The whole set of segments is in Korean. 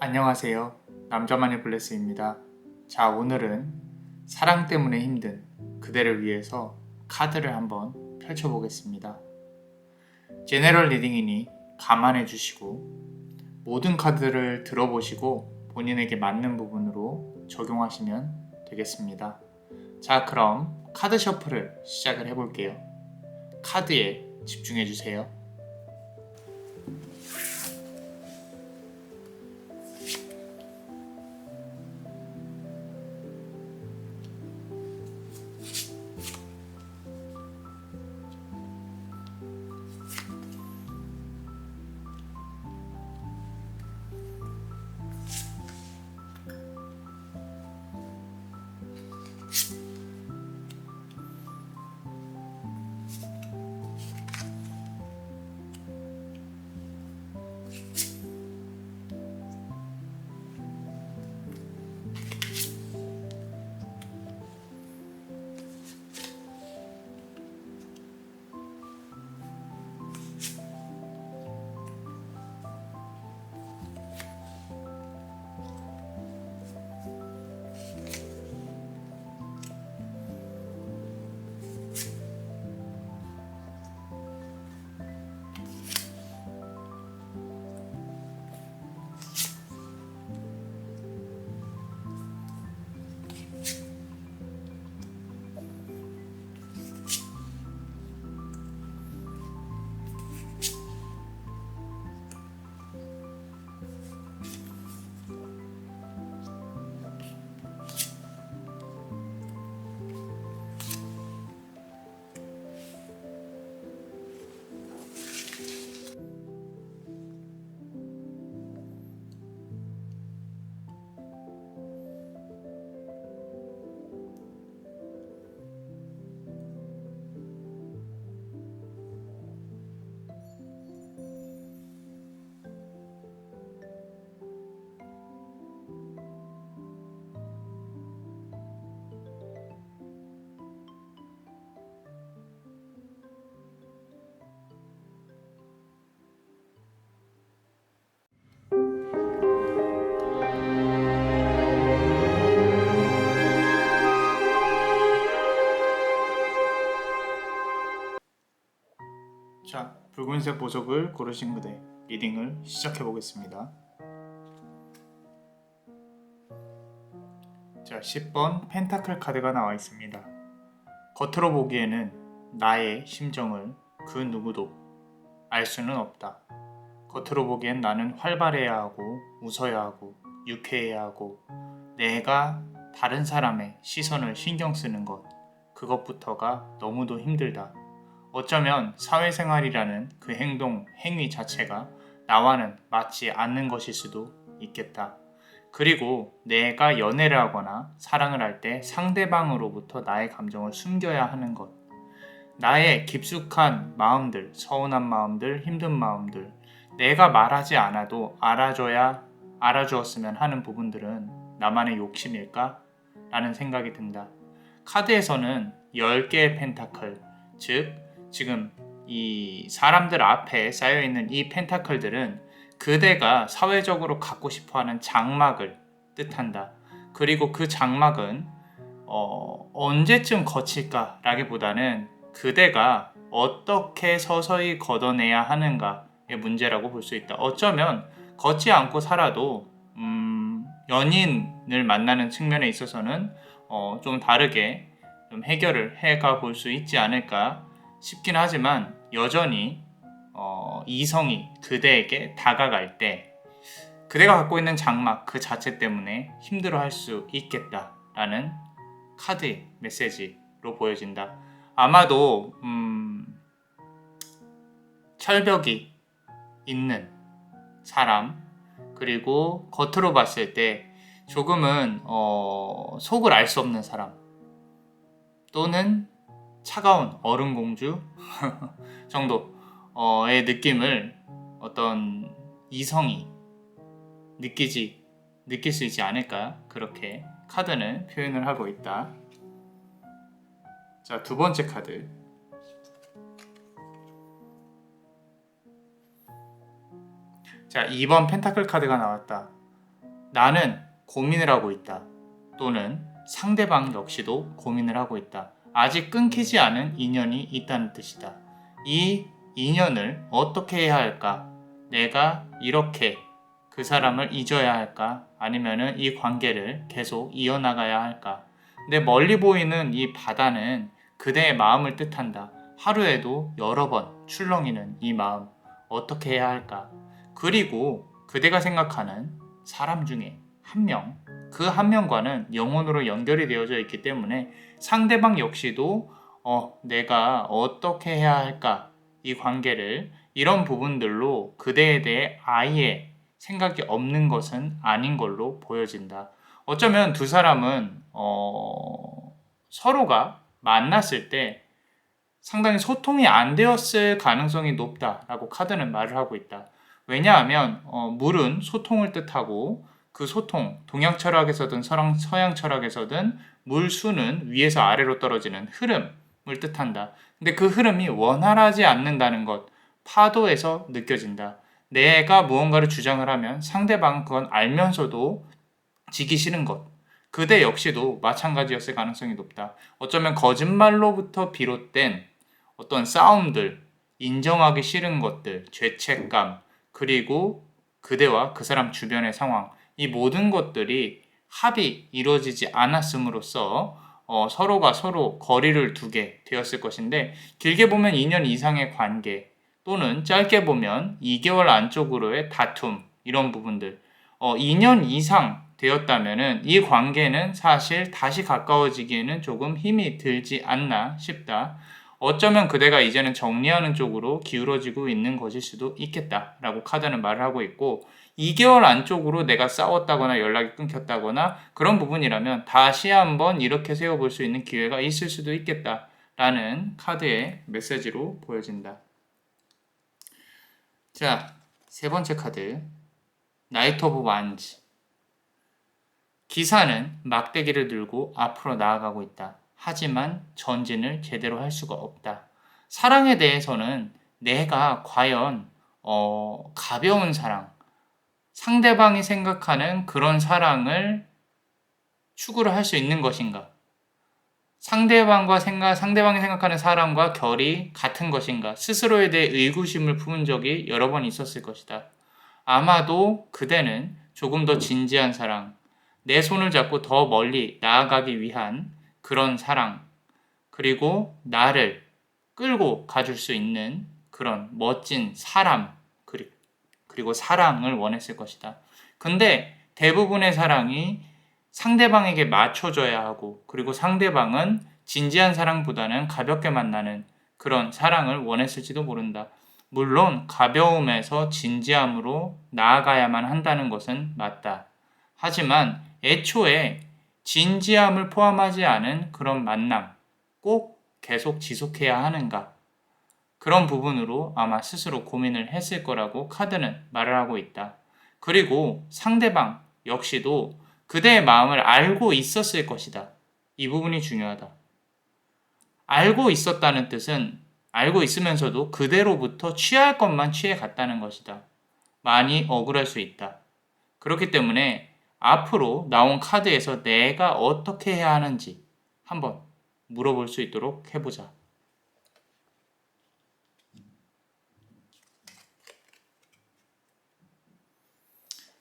안녕하세요. 남자만의 블레스입니다. 자, 오늘은 사랑 때문에 힘든 그대를 위해서 카드를 한번 펼쳐보겠습니다. 제너럴 리딩이니 감안해 주시고 모든 카드를 들어보시고 본인에게 맞는 부분으로 적용하시면 되겠습니다. 자, 그럼 카드 셔플을 시작을 해볼게요. 카드에 집중해 주세요. 자, 붉은색 보석을 고르신 그대 리딩을 시작해 보겠습니다. 자, 10번 펜타클 카드가 나와 있습니다. 겉으로 보기에는 나의 심정을 그 누구도 알 수는 없다. 겉으로 보기엔 나는 활발해야 하고 웃어야 하고 유쾌해야 하고 내가 다른 사람의 시선을 신경 쓰는 것, 그것부터가 너무도 힘들다. 어쩌면 사회생활이라는 그 행동, 행위 자체가 나와는 맞지 않는 것일 수도 있겠다. 그리고 내가 연애를 하거나 사랑을 할 때 상대방으로부터 나의 감정을 숨겨야 하는 것. 나의 깊숙한 마음들, 서운한 마음들, 힘든 마음들, 내가 말하지 않아도 알아주었으면 하는 부분들은 나만의 욕심일까? 라는 생각이 든다. 카드에서는 10개의 펜타클, 즉 지금 이 사람들 앞에 쌓여있는 이 펜타클들은 그대가 사회적으로 갖고 싶어하는 장막을 뜻한다. 그리고 그 장막은 언제쯤 거칠까 라기보다는 그대가 어떻게 서서히 걷어내야 하는가의 문제라고 볼 수 있다. 어쩌면 걷지 않고 살아도 연인을 만나는 측면에 있어서는 좀 다르게 좀 해결을 해가 볼 수 있지 않을까 싶긴 하지만 여전히 이성이 그대에게 다가갈 때 그대가 갖고 있는 장막 그 자체 때문에 힘들어할 수 있겠다라는 카드의 메시지로 보여진다. 아마도 철벽이 있는 사람, 그리고 겉으로 봤을 때 조금은 속을 알 수 없는 사람, 또는 차가운 얼음 공주 정도의 느낌을 어떤 이성이 느낄 수 있지 않을까, 그렇게 카드는 표현을 하고 있다. 자, 두 번째 카드. 자, 2번 펜타클 카드가 나왔다. 나는 고민을 하고 있다. 또는 상대방 역시도 고민을 하고 있다. 아직 끊기지 않은 인연이 있다는 뜻이다. 이 인연을 어떻게 해야 할까? 내가 이렇게 그 사람을 잊어야 할까? 아니면은 이 관계를 계속 이어나가야 할까? 근데 멀리 보이는 이 바다는 그대의 마음을 뜻한다. 하루에도 여러 번 출렁이는 이 마음 어떻게 해야 할까? 그리고 그대가 생각하는 사람 중에 한 명, 그 한 명과는 영혼으로 연결이 되어져 있기 때문에 상대방 역시도 내가 어떻게 해야 할까? 이 관계를 이런 부분들로 그대에 대해 아예 생각이 없는 것은 아닌 걸로 보여진다. 어쩌면 두 사람은 서로가 만났을 때 상당히 소통이 안 되었을 가능성이 높다라고 카드는 말을 하고 있다. 왜냐하면 물은 소통을 뜻하고 그 소통, 동양 철학에서든 서양 철학에서든 물수는 위에서 아래로 떨어지는 흐름을 뜻한다. 근데 그 흐름이 원활하지 않는다는 것, 파도에서 느껴진다. 내가 무언가를 주장을 하면 상대방은 그건 알면서도 지기 싫은 것. 그대 역시도 마찬가지였을 가능성이 높다. 어쩌면 거짓말로부터 비롯된 어떤 싸움들, 인정하기 싫은 것들, 죄책감, 그리고 그대와 그 사람 주변의 상황, 이 모든 것들이 합이 이루어지지 않았음으로써 서로가 서로 거리를 두게 되었을 것인데, 길게 보면 2년 이상의 관계, 또는 짧게 보면 2개월 안쪽으로의 다툼, 이런 부분들, 2년 이상 되었다면은 이 관계는 사실 다시 가까워지기에는 조금 힘이 들지 않나 싶다. 어쩌면 그대가 이제는 정리하는 쪽으로 기울어지고 있는 것일 수도 있겠다라고 카드는 말을 하고 있고, 2개월 안쪽으로 내가 싸웠다거나 연락이 끊겼다거나 그런 부분이라면 다시 한번 이렇게 세워볼 수 있는 기회가 있을 수도 있겠다라는 카드의 메시지로 보여진다. 자, 세 번째 카드, 나이트 오브 완즈. 기사는 막대기를 들고 앞으로 나아가고 있다. 하지만 전진을 제대로 할 수가 없다. 사랑에 대해서는 내가 과연 가벼운 사랑, 상대방이 생각하는 그런 사랑을 추구를 할 수 있는 것인가? 상대방이 생각하는 사랑과 결이 같은 것인가? 스스로에 대해 의구심을 품은 적이 여러 번 있었을 것이다. 아마도 그대는 조금 더 진지한 사랑, 내 손을 잡고 더 멀리 나아가기 위한 그런 사랑, 그리고 나를 끌고 가줄 수 있는 그런 멋진 사람, 그리고 사랑을 원했을 것이다. 근데 대부분의 사랑이 상대방에게 맞춰져야 하고, 그리고 상대방은 진지한 사랑보다는 가볍게 만나는 그런 사랑을 원했을지도 모른다. 물론 가벼움에서 진지함으로 나아가야만 한다는 것은 맞다. 하지만 애초에 진지함을 포함하지 않은 그런 만남, 꼭 계속 지속해야 하는가? 그런 부분으로 아마 스스로 고민을 했을 거라고 카드는 말을 하고 있다. 그리고 상대방 역시도 그대의 마음을 알고 있었을 것이다. 이 부분이 중요하다. 알고 있었다는 뜻은 알고 있으면서도 그대로부터 취할 것만 취해 갔다는 것이다. 많이 억울할 수 있다. 그렇기 때문에 앞으로 나온 카드에서 내가 어떻게 해야 하는지 한번 물어볼 수 있도록 해보자.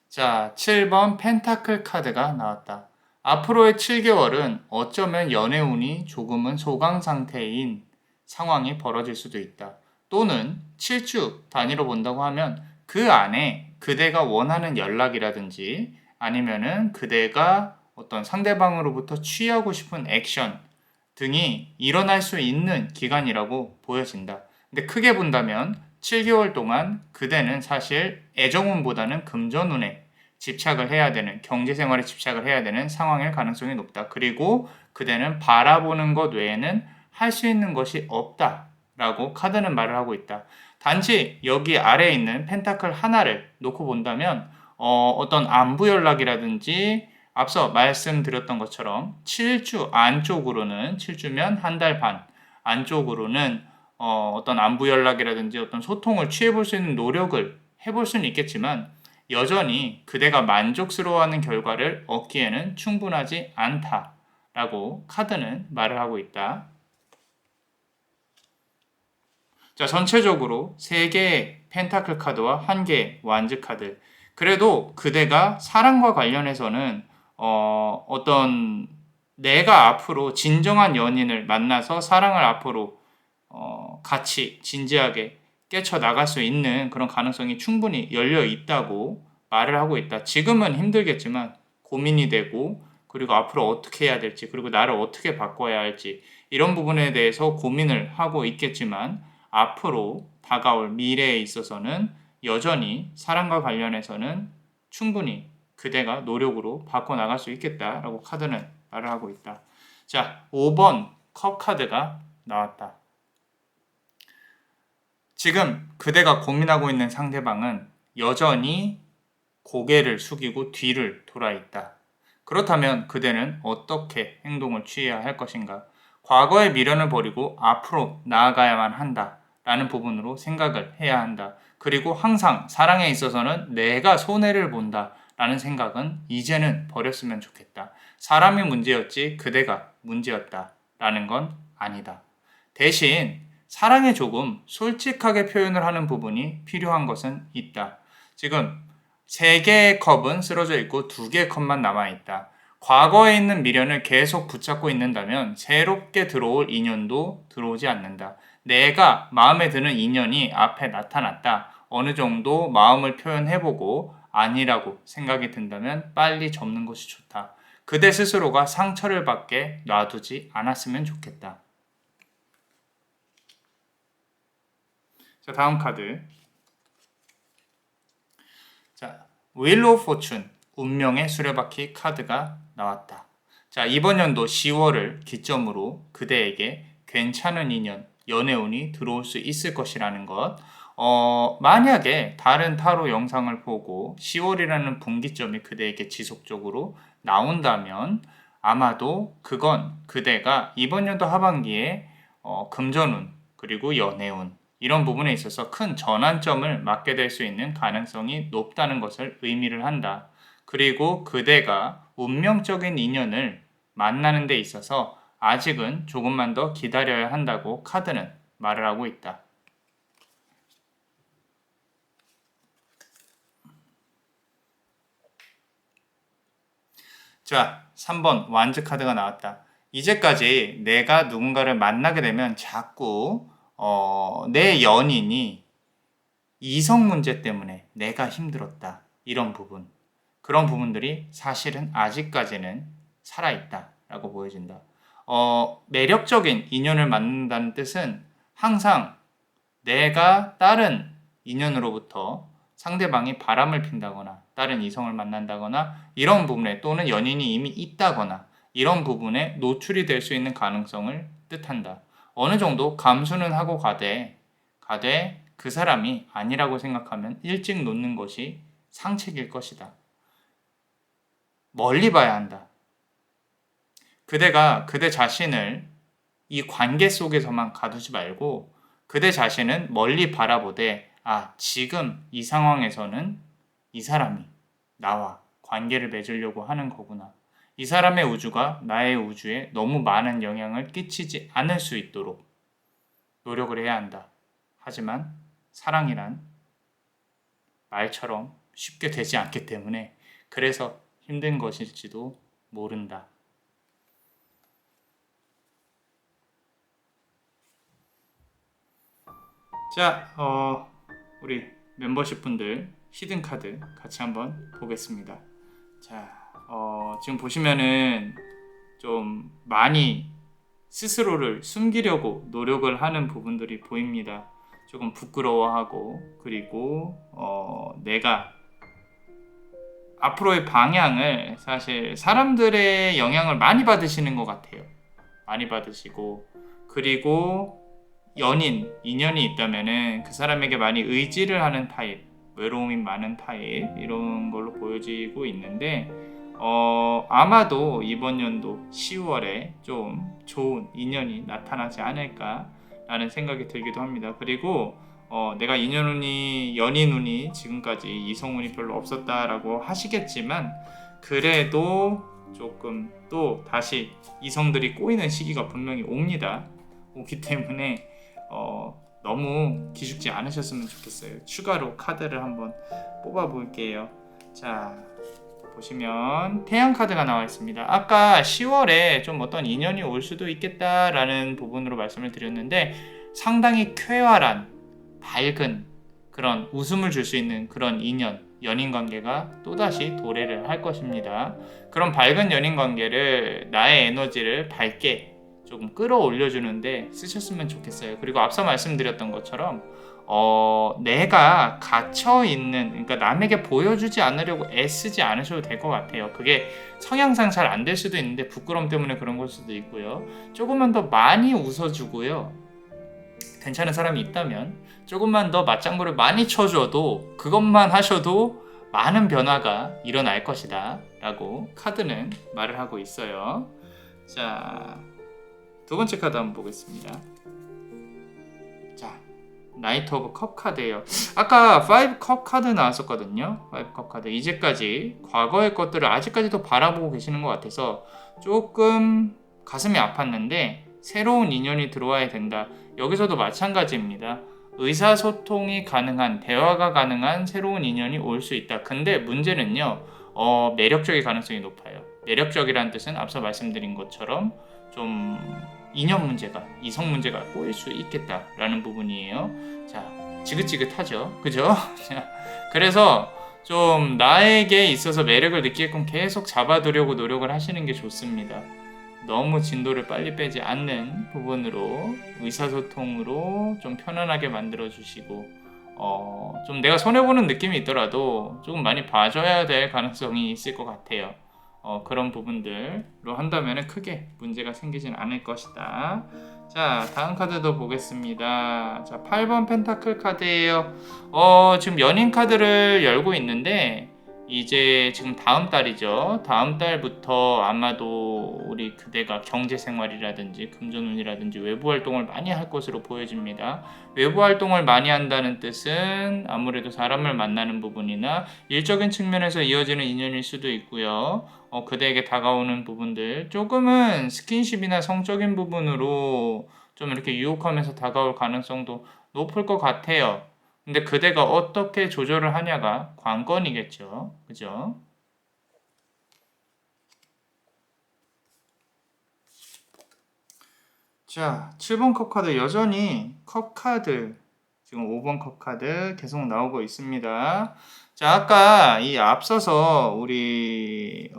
자, 7번 펜타클 카드가 나왔다. 앞으로의 7개월은 어쩌면 연애운이 조금은 소강 상태인 상황이 벌어질 수도 있다. 또는 7주 단위로 본다고 하면 그 안에 그대가 원하는 연락이라든지 아니면은 그대가 어떤 상대방으로부터 취하고 싶은 액션 등이 일어날 수 있는 기간이라고 보여진다. 근데 크게 본다면 7개월 동안 그대는 사실 애정운보다는 금전운에 집착을 해야 되는, 경제생활에 집착을 해야 되는 상황일 가능성이 높다. 그리고 그대는 바라보는 것 외에는 할 수 있는 것이 없다라고 카드는 말을 하고 있다. 단지 여기 아래에 있는 펜타클 하나를 놓고 본다면 어떤 안부 연락이라든지 앞서 말씀드렸던 것처럼 7주 안쪽으로는, 7주면 한 달 반 안쪽으로는 어떤 안부 연락이라든지 어떤 소통을 취해볼 수 있는 노력을 해볼 수는 있겠지만 여전히 그대가 만족스러워하는 결과를 얻기에는 충분하지 않다라고 카드는 말을 하고 있다. 자, 전체적으로 3개의 펜타클 카드와 1개의 완즈 카드. 그래도 그대가 사랑과 관련해서는 어떤 내가 앞으로 진정한 연인을 만나서 사랑을 앞으로 같이 진지하게 깨쳐나갈 수 있는 그런 가능성이 충분히 열려 있다고 말을 하고 있다. 지금은 힘들겠지만 고민이 되고, 그리고 앞으로 어떻게 해야 될지, 그리고 나를 어떻게 바꿔야 할지, 이런 부분에 대해서 고민을 하고 있겠지만 앞으로 다가올 미래에 있어서는 여전히 사랑과 관련해서는 충분히 그대가 노력으로 바꿔나갈 수 있겠다라고 카드는 말을 하고 있다. 자, 5번 컵 카드가 나왔다. 지금 그대가 고민하고 있는 상대방은 여전히 고개를 숙이고 뒤를 돌아 있다. 그렇다면 그대는 어떻게 행동을 취해야 할 것인가? 과거의 미련을 버리고 앞으로 나아가야만 한다 라는 부분으로 생각을 해야 한다. 그리고 항상 사랑에 있어서는 내가 손해를 본다 라는 생각은 이제는 버렸으면 좋겠다. 사람이 문제였지 그대가 문제였다 라는 건 아니다. 대신 사랑에 조금 솔직하게 표현을 하는 부분이 필요한 것은 있다. 지금 3개의 컵은 쓰러져 있고 2개의 컵만 남아있다. 과거에 있는 미련을 계속 붙잡고 있는다면 새롭게 들어올 인연도 들어오지 않는다. 내가 마음에 드는 인연이 앞에 나타났다. 어느 정도 마음을 표현해보고 아니라고 생각이 든다면 빨리 접는 것이 좋다. 그대 스스로가 상처를 받게 놔두지 않았으면 좋겠다. 자, 다음 카드. 자, 윌 오브 포춘, 운명의 수레바퀴 카드가 나왔다. 자, 이번 연도 10월을 기점으로 그대에게 괜찮은 인연, 연애운이 들어올 수 있을 것이라는 것. 만약에 다른 타로 영상을 보고 10월이라는 분기점이 그대에게 지속적으로 나온다면 아마도 그건 그대가 이번 연도 하반기에 금전운 그리고 연애운 이런 부분에 있어서 큰 전환점을 맞게 될 수 있는 가능성이 높다는 것을 의미를 한다. 그리고 그대가 운명적인 인연을 만나는 데 있어서 아직은 조금만 더 기다려야 한다고 카드는 말을 하고 있다. 자, 3번 완즈 카드가 나왔다. 이제까지 내가 누군가를 만나게 되면 자꾸 내 연인이 이성 문제 때문에 내가 힘들었다. 이런 부분. 그런 부분들이 사실은 아직까지는 살아있다. 라고 보여진다. 매력적인 인연을 만난다는 뜻은 항상 내가 다른 인연으로부터 상대방이 바람을 핀다거나 다른 이성을 만난다거나 이런 부분에 또는 연인이 이미 있다거나 이런 부분에 노출이 될 수 있는 가능성을 뜻한다. 어느 정도 감수는 하고 가되 그 사람이 아니라고 생각하면 일찍 놓는 것이 상책일 것이다. 멀리 봐야 한다. 그대가 그대 자신을 이 관계 속에서만 가두지 말고 그대 자신은 멀리 바라보되 지금 이 상황에서는 이 사람이 나와 관계를 맺으려고 하는 거구나. 이 사람의 우주가 나의 우주에 너무 많은 영향을 끼치지 않을 수 있도록 노력을 해야 한다. 하지만 사랑이란 말처럼 쉽게 되지 않기 때문에 그래서 힘든 것일지도 모른다. 자, 우리 멤버십 분들 히든 카드 같이 한번 보겠습니다. 자, 지금 보시면은 좀 많이 스스로를 숨기려고 노력을 하는 부분들이 보입니다. 조금 부끄러워하고 그리고 내가 앞으로의 방향을 사실 사람들의 영향을 많이 받으시는 것 같아요. 많이 받으시고 그리고 인연이 있다면은 그 사람에게 많이 의지를 하는 타입, 외로움이 많은 타입 이런 걸로 보여지고 있는데 아마도 이번 연도 10월에 좀 좋은 인연이 나타나지 않을까라는 생각이 들기도 합니다. 그리고 내가 인연운이 연인운이 지금까지 이성운이 별로 없었다라고 하시겠지만 그래도 조금 또 다시 이성들이 꼬이는 시기가 분명히 오기 때문에 너무 기죽지 않으셨으면 좋겠어요. 추가로 카드를 한번 뽑아 볼게요. 자, 보시면 태양 카드가 나와 있습니다. 아까 10월에 좀 어떤 인연이 올 수도 있겠다라는 부분으로 말씀을 드렸는데 상당히 쾌활한 밝은 그런 웃음을 줄 수 있는 그런 연인 관계가 또다시 도래를 할 것입니다. 그런 밝은 연인 관계를 나의 에너지를 밝게 조금 끌어올려주는데 쓰셨으면 좋겠어요. 그리고 앞서 말씀드렸던 것처럼 내가 갇혀있는, 그러니까 남에게 보여주지 않으려고 애쓰지 않으셔도 될 것 같아요. 그게 성향상 잘 안 될 수도 있는데 부끄러움 때문에 그런 걸 수도 있고요. 조금만 더 많이 웃어주고요. 괜찮은 사람이 있다면 조금만 더 맞장구를 많이 쳐줘도 그것만 하셔도 많은 변화가 일어날 것이다 라고 카드는 말을 하고 있어요. 자, 두 번째 카드 한번 보겠습니다. 자, 나이트 오브 컵 카드예요. 아까 5컵 카드 나왔었거든요. 5컵 카드. 이제까지 과거의 것들을 아직까지도 바라보고 계시는 것 같아서 조금 가슴이 아팠는데 새로운 인연이 들어와야 된다. 여기서도 마찬가지입니다. 의사소통이 가능한, 대화가 가능한 새로운 인연이 올 수 있다. 근데 문제는요, 매력적일 가능성이 높아요. 매력적이라는 뜻은 앞서 말씀드린 것처럼 좀 인연 문제가, 이성 문제가 꼬일 수 있겠다라는 부분이에요. 자, 지긋지긋하죠, 그죠? 그래서 좀 나에게 있어서 매력을 느끼게끔 계속 잡아두려고 노력을 하시는 게 좋습니다. 너무 진도를 빨리 빼지 않는 부분으로 의사소통으로 좀 편안하게 만들어 주시고 좀 내가 손해보는 느낌이 있더라도 조금 많이 봐줘야 될 가능성이 있을 것 같아요. 그런 부분들로 한다면 크게 문제가 생기진 않을 것이다. 자, 다음 카드도 보겠습니다. 자, 8번 펜타클 카드예요. 지금 연인 카드를 열고 있는데 이제 지금 다음 달이죠. 다음 달부터 아마도 우리 그대가 경제생활이라든지 금전운이라든지 외부 활동을 많이 할 것으로 보여집니다. 외부 활동을 많이 한다는 뜻은 아무래도 사람을 만나는 부분이나 일적인 측면에서 이어지는 인연일 수도 있고요. 그대에게 다가오는 부분들 조금은 스킨십이나 성적인 부분으로 좀 이렇게 유혹하면서 다가올 가능성도 높을 것 같아요. 근데 그대가 어떻게 조절을 하냐가 관건이겠죠. 그죠? 자, 7번 컵 카드 여전히 컵 카드 지금 5번 컵 카드 계속 나오고 있습니다. 자, 아까 이 앞서서 우리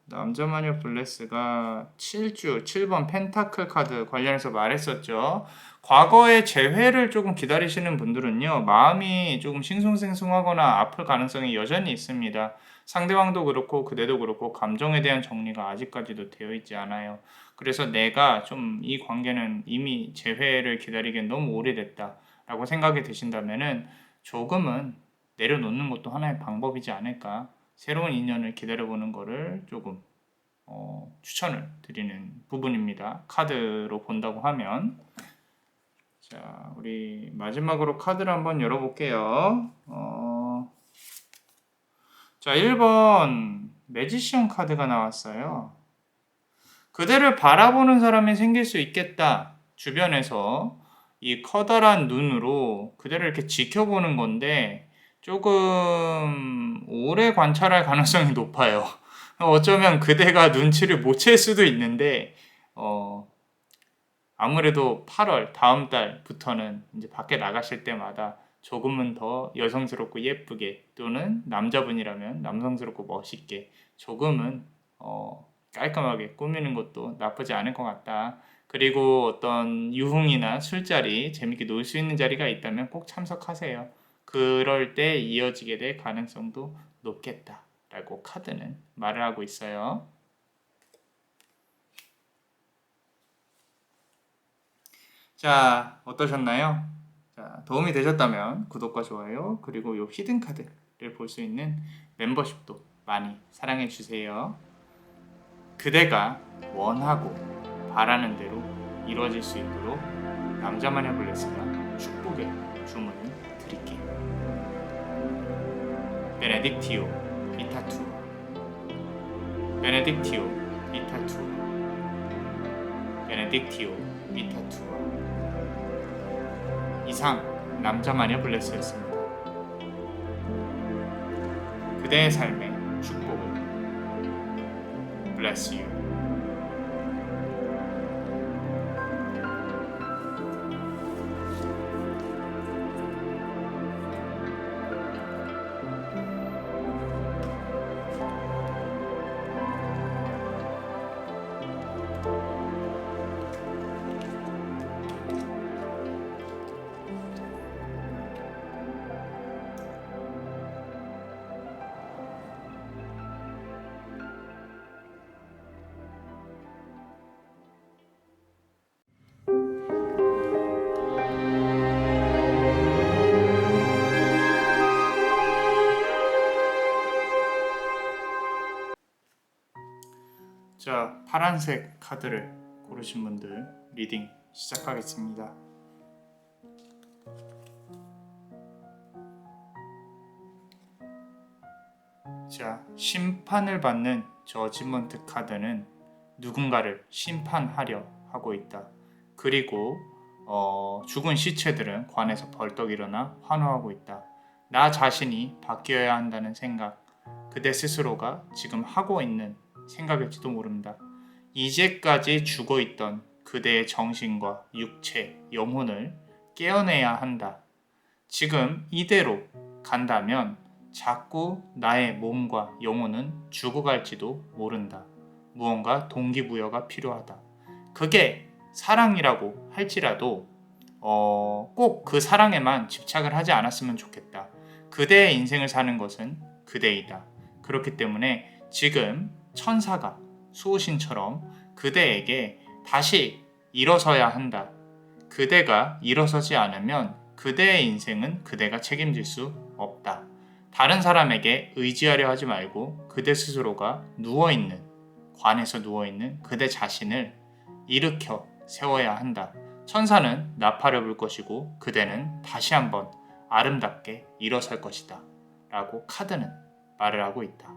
남자마녀 블레스가 7번 펜타클 카드 관련해서 말했었죠. 과거의 재회를 조금 기다리시는 분들은요, 마음이 조금 싱숭생숭하거나 아플 가능성이 여전히 있습니다. 상대방도 그렇고 그대도 그렇고 감정에 대한 정리가 아직까지도 되어 있지 않아요. 그래서 내가 좀 이 관계는 이미 재회를 기다리기엔 너무 오래됐다 라고 생각이 드신다면은 조금은 내려놓는 것도 하나의 방법이지 않을까. 새로운 인연을 기다려보는 거를 조금 추천을 드리는 부분입니다. 카드로 본다고 하면. 자, 우리 마지막으로 카드를 한번 열어볼게요. 자, 1번 매지션 카드가 나왔어요. 그대를 바라보는 사람이 생길 수 있겠다. 주변에서 이 커다란 눈으로 그대를 이렇게 지켜보는 건데 조금 오래 관찰할 가능성이 높아요. 어쩌면 그대가 눈치를 못 챌 수도 있는데 아무래도 8월 다음 달부터는 이제 밖에 나가실 때마다 조금은 더 여성스럽고 예쁘게 또는 남자분이라면 남성스럽고 멋있게 조금은 깔끔하게 꾸미는 것도 나쁘지 않을 것 같다. 그리고 어떤 유흥이나 술자리 재밌게 놀 수 있는 자리가 있다면 꼭 참석하세요. 그럴 때 이어지게 될 가능성도 높겠다 라고 카드는 말을 하고 있어요. 자, 어떠셨나요? 자, 도움이 되셨다면 구독과 좋아요 그리고 요 히든 카드를 볼 수 있는 멤버십도 많이 사랑해 주세요. 그대가 원하고 바라는 대로 이루어질 수 있도록 남자마녀 블레스가 축복해 주문을 드릴게. 베네딕티오 비타투아, 베네딕티오 비타투아, 베네딕티오 비타투아. 이상 남자 마녀 블레스였습니다. 그대의 삶의 축복을. Bless you. 자, 파란색 카드를 고르신 분들 리딩 시작하겠습니다. 자, 심판을 받는 저지먼트 카드는 누군가를 심판하려 하고 있다. 그리고 죽은 시체들은 관에서 벌떡 일어나 환호하고 있다. 나 자신이 바뀌어야 한다는 생각, 그대 스스로가 지금 하고 있는 생각일지도 모릅니다. 이제까지 죽어있던 그대의 정신과 육체, 영혼을 깨어내야 한다. 지금 이대로 간다면 자꾸 나의 몸과 영혼은 죽어갈지도 모른다. 무언가 동기부여가 필요하다. 그게 사랑이라고 할지라도 꼭 그 사랑에만 집착을 하지 않았으면 좋겠다. 그대의 인생을 사는 것은 그대이다. 그렇기 때문에 지금 천사가 수호신처럼 그대에게 다시 일어서야 한다. 그대가 일어서지 않으면 그대의 인생은 그대가 책임질 수 없다. 다른 사람에게 의지하려 하지 말고 그대 스스로가 누워있는, 관에서 누워있는 그대 자신을 일으켜 세워야 한다. 천사는 나팔을 불 것이고 그대는 다시 한번 아름답게 일어설 것이다. 라고 카드는 말을 하고 있다.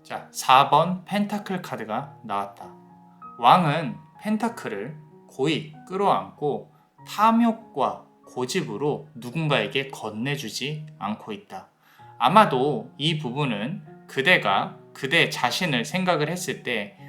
자, 4번 펜타클 카드가 나왔다. 왕은 펜타클을 고이 끌어안고 탐욕과 고집으로 누군가에게 건네주지 않고 있다. 아마도 이 부분은 그대가 그대 자신을 생각을 했을 때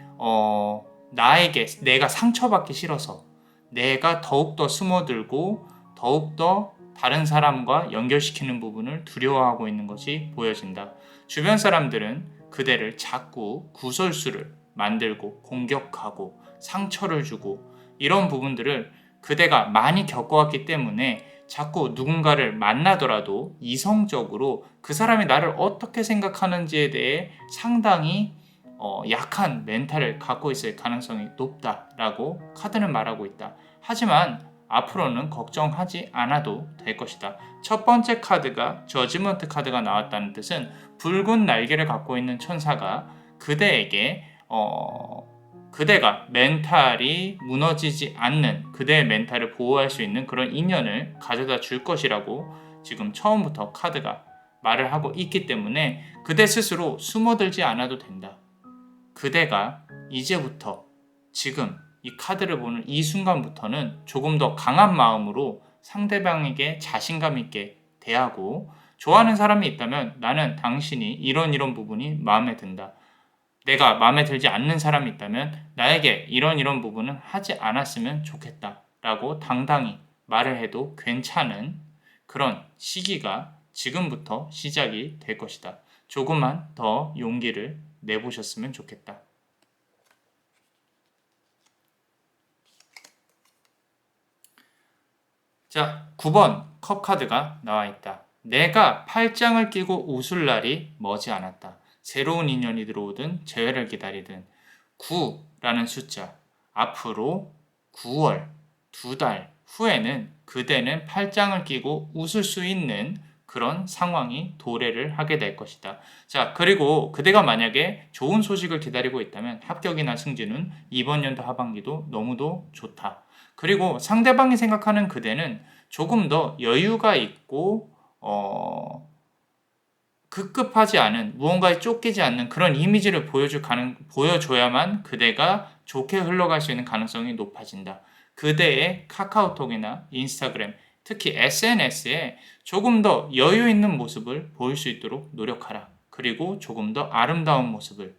나에게 내가 상처받기 싫어서 내가 더욱더 숨어들고 더욱더 다른 사람과 연결시키는 부분을 두려워하고 있는 것이 보여진다. 주변 사람들은 그대를 자꾸 구설수를 만들고 공격하고 상처를 주고 이런 부분들을 그대가 많이 겪어왔기 때문에 자꾸 누군가를 만나더라도 이성적으로 그 사람이 나를 어떻게 생각하는지에 대해 상당히 약한 멘탈을 갖고 있을 가능성이 높다라고 카드는 말하고 있다. 하지만 앞으로는 걱정하지 않아도 될 것이다. 첫 번째 카드가 저지먼트 카드가 나왔다는 뜻은 붉은 날개를 갖고 있는 천사가 그대에게 그대가 멘탈이 무너지지 않는 그대의 멘탈을 보호할 수 있는 그런 인연을 가져다 줄 것이라고 지금 처음부터 카드가 말을 하고 있기 때문에 그대 스스로 숨어들지 않아도 된다. 그대가 이제부터 지금 이 카드를 보는 이 순간부터는 조금 더 강한 마음으로 상대방에게 자신감 있게 대하고 좋아하는 사람이 있다면 나는 당신이 이런 부분이 마음에 든다. 내가 마음에 들지 않는 사람이 있다면 나에게 이런 부분은 하지 않았으면 좋겠다 라고 당당히 말을 해도 괜찮은 그런 시기가 지금부터 시작이 될 것이다. 조금만 더 용기를 내보셨으면 좋겠다. 자, 9번 컵 카드가 나와 있다. 내가 팔짱을 끼고 웃을 날이 머지 않았다. 새로운 인연이 들어오든 재회를 기다리든 9라는 숫자, 앞으로 9월 2달 후에는 그대는 팔짱을 끼고 웃을 수 있는 그런 상황이 도래를 하게 될 것이다. 자, 그리고 그대가 만약에 좋은 소식을 기다리고 있다면 합격이나 승진은 이번 연도 하반기도 너무도 좋다. 그리고 상대방이 생각하는 그대는 조금 더 여유가 있고 급급하지 않은, 무언가에 쫓기지 않는 그런 이미지를 보여줘야만 그대가 좋게 흘러갈 수 있는 가능성이 높아진다. 그대의 카카오톡이나 인스타그램, 특히 SNS에 조금 더 여유 있는 모습을 보일 수 있도록 노력하라. 그리고 조금 더 아름다운 모습을,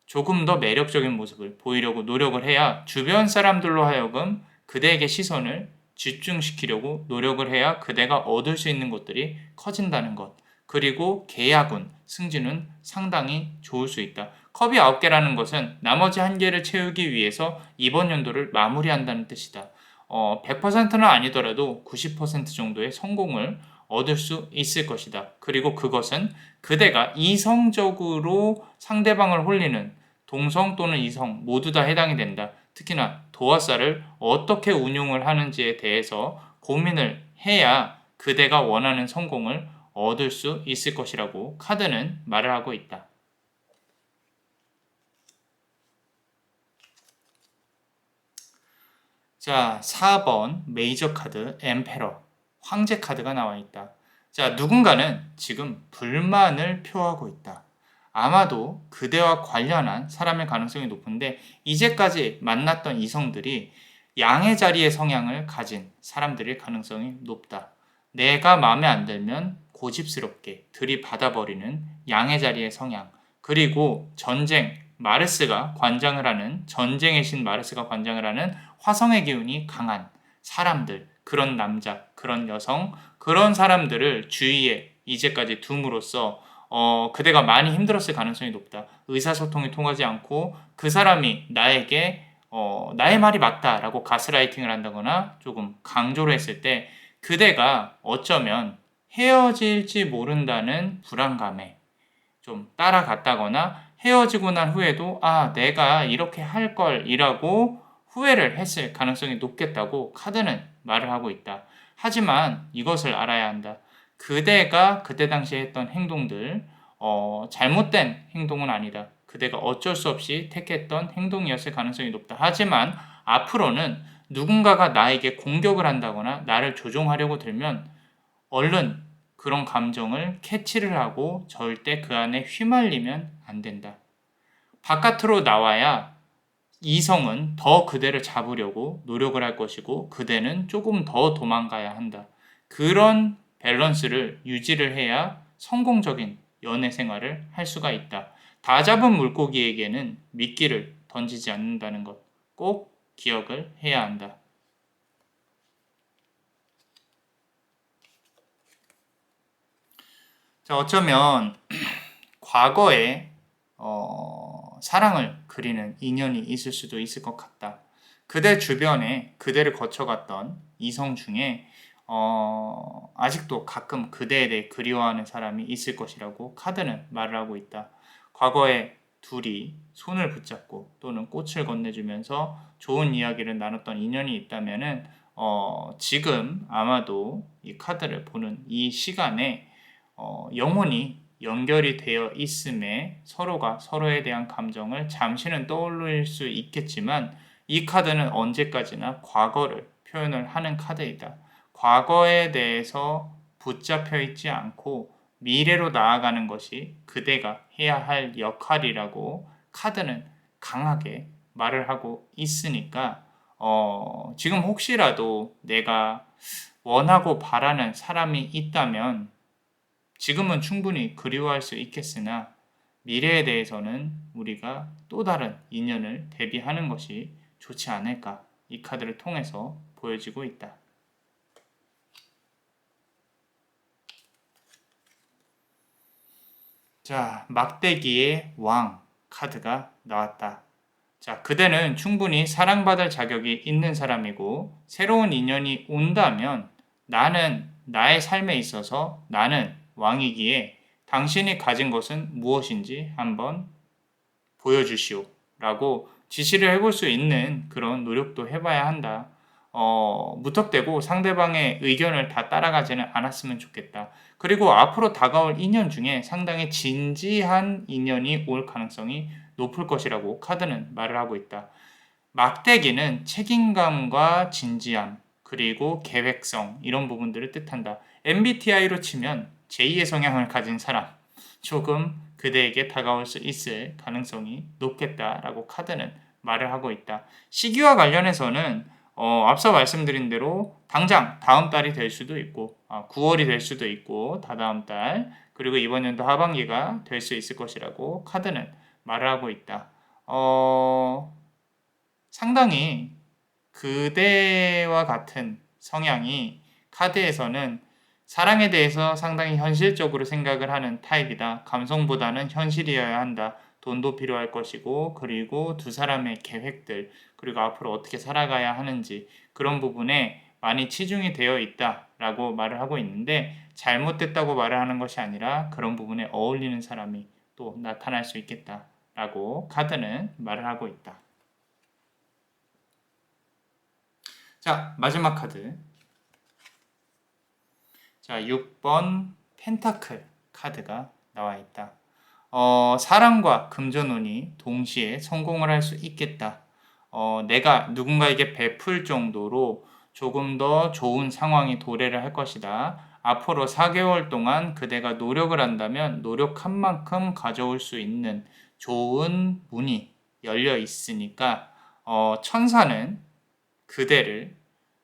조금 더 매력적인 모습을 보이려고 노력을 해야 주변 사람들로 하여금 그대에게 시선을 집중시키려고 노력을 해야 그대가 얻을 수 있는 것들이 커진다는 것. 그리고 계약운, 승진은 상당히 좋을 수 있다. 컵이 9개라는 것은 나머지 1개를 채우기 위해서 이번 연도를 마무리한다는 뜻이다. 100%는 아니더라도 90% 정도의 성공을 얻을 수 있을 것이다. 그리고 그것은 그대가 이성적으로 상대방을 홀리는 동성 또는 이성 모두 다 해당이 된다. 특히나 도화살을 어떻게 운용을 하는지에 대해서 고민을 해야 그대가 원하는 성공을 얻을 수 있을 것이라고 카드는 말을 하고 있다. 자, 4번 메이저 카드 엠페러 황제 카드가 나와 있다. 자, 누군가는 지금 불만을 표하고 있다. 아마도 그대와 관련한 사람의 가능성이 높은데 이제까지 만났던 이성들이 양의 자리의 성향을 가진 사람들일 가능성이 높다. 내가 마음에 안 들면 고집스럽게 들이받아버리는 양의 자리의 성향, 그리고 전쟁, 마르스가 관장을 하는, 전쟁의 신 마르스가 관장을 하는 화성의 기운이 강한 사람들, 그런 남자, 그런 여성, 그런 사람들을 주위에 이제까지 둠으로써 그대가 많이 힘들었을 가능성이 높다. 의사소통이 통하지 않고 그 사람이 나에게 나의 말이 맞다라고 가스라이팅을 한다거나 조금 강조를 했을 때 그대가 어쩌면 헤어질지 모른다는 불안감에 좀 따라갔다거나 헤어지고 난 후에도 내가 이렇게 할 걸이라고 후회를 했을 가능성이 높겠다고 카드는 말을 하고 있다. 하지만 이것을 알아야 한다. 그대가 그때 당시에 했던 행동들 잘못된 행동은 아니다. 그대가 어쩔 수 없이 택했던 행동이었을 가능성이 높다. 하지만 앞으로는 누군가가 나에게 공격을 한다거나 나를 조종하려고 들면 얼른 그런 감정을 캐치를 하고 절대 그 안에 휘말리면 안 된다. 바깥으로 나와야 이성은 더 그대를 잡으려고 노력을 할 것이고 그대는 조금 더 도망가야 한다. 그런 밸런스를 유지를 해야 성공적인 연애 생활을 할 수가 있다. 다 잡은 물고기에게는 미끼를 던지지 않는다는 것 꼭 기억을 해야 한다. 자, 어쩌면 과거에 사랑을 그리는 인연이 있을 수도 있을 것 같다. 그대 주변에 그대를 거쳐갔던 이성 중에 아직도 가끔 그대에 대해 그리워하는 사람이 있을 것이라고 카드는 말을 하고 있다. 과거에 둘이 손을 붙잡고 또는 꽃을 건네주면서 좋은 이야기를 나눴던 인연이 있다면은 지금 아마도 이 카드를 보는 이 시간에 영혼이 연결이 되어 있음에 서로가 서로에 대한 감정을 잠시는 떠올릴 수 있겠지만 이 카드는 언제까지나 과거를 표현을 하는 카드이다. 과거에 대해서 붙잡혀 있지 않고 미래로 나아가는 것이 그대가 해야 할 역할이라고 카드는 강하게 말을 하고 있으니까 지금 혹시라도 내가 원하고 바라는 사람이 있다면 지금은 충분히 그리워할 수 있겠으나 미래에 대해서는 우리가 또 다른 인연을 대비하는 것이 좋지 않을까 이 카드를 통해서 보여지고 있다. 자, 막대기의 왕 카드가 나왔다. 자, 그대는 충분히 사랑받을 자격이 있는 사람이고 새로운 인연이 온다면 나의 삶에 있어서 나는 왕이기에 당신이 가진 것은 무엇인지 한번 보여주시오 라고 지시를 해볼 수 있는 그런 노력도 해봐야 한다. 무턱대고 상대방의 의견을 다 따라가지는 않았으면 좋겠다. 그리고 앞으로 다가올 인연 중에 상당히 진지한 인연이 올 가능성이 높을 것이라고 카드는 말을 하고 있다. 막대기는 책임감과 진지함, 그리고 계획성 이런 부분들을 뜻한다. MBTI로 치면 제2의 성향을 가진 사람, 조금 그대에게 다가올 수 있을 가능성이 높겠다라고 카드는 말을 하고 있다. 시기와 관련해서는 앞서 말씀드린 대로 당장 다음 달이 될 수도 있고 9월이 될 수도 있고 다다음 달 그리고 이번 연도 하반기가 될 수 있을 것이라고 카드는 말을 하고 있다. 상당히 그대와 같은 성향이 카드에서는 사랑에 대해서 상당히 현실적으로 생각을 하는 타입이다. 감성보다는 현실이어야 한다. 돈도 필요할 것이고 그리고 두 사람의 계획들 그리고 앞으로 어떻게 살아가야 하는지 그런 부분에 많이 치중이 되어 있다라고 말을 하고 있는데 잘못됐다고 말을 하는 것이 아니라 그런 부분에 어울리는 사람이 또 나타날 수 있겠다라고 카드는 말을 하고 있다. 자, 마지막 카드. 자, 6번 펜타클 카드가 나와 있다. 사랑과 금전운이 동시에 성공을 할 수 있겠다. 내가 누군가에게 베풀 정도로 조금 더 좋은 상황이 도래를 할 것이다. 앞으로 4개월 동안 그대가 노력을 한다면 노력한 만큼 가져올 수 있는 좋은 문이 열려 있으니까 천사는 그대를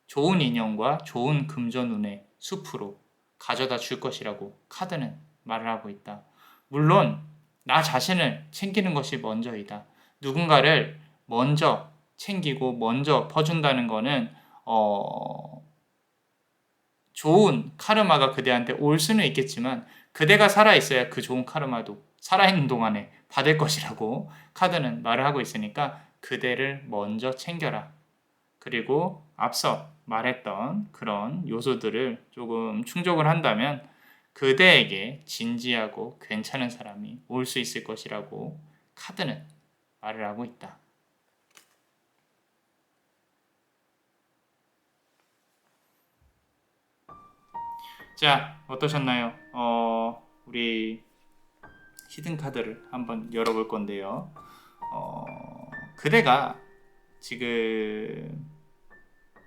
좋은 인연과 좋은 금전운의 숲으로 가져다 줄 것이라고 카드는 말을 하고 있다. 물론 나 자신을 챙기는 것이 먼저이다. 누군가를 먼저 챙기고 먼저 퍼준다는 거는 좋은 카르마가 그대한테 올 수는 있겠지만 그대가 살아있어야 그 좋은 카르마도 살아있는 동안에 받을 것이라고 카드는 말을 하고 있으니까 그대를 먼저 챙겨라. 그리고 앞서 말했던 그런 요소들을 조금 충족을 한다면 그대에게 진지하고 괜찮은 사람이 올 수 있을 것이라고 카드는 말을 하고 있다. 자, 어떠셨나요? 우리 히든 카드를 한번 열어볼 건데요. 그대가 지금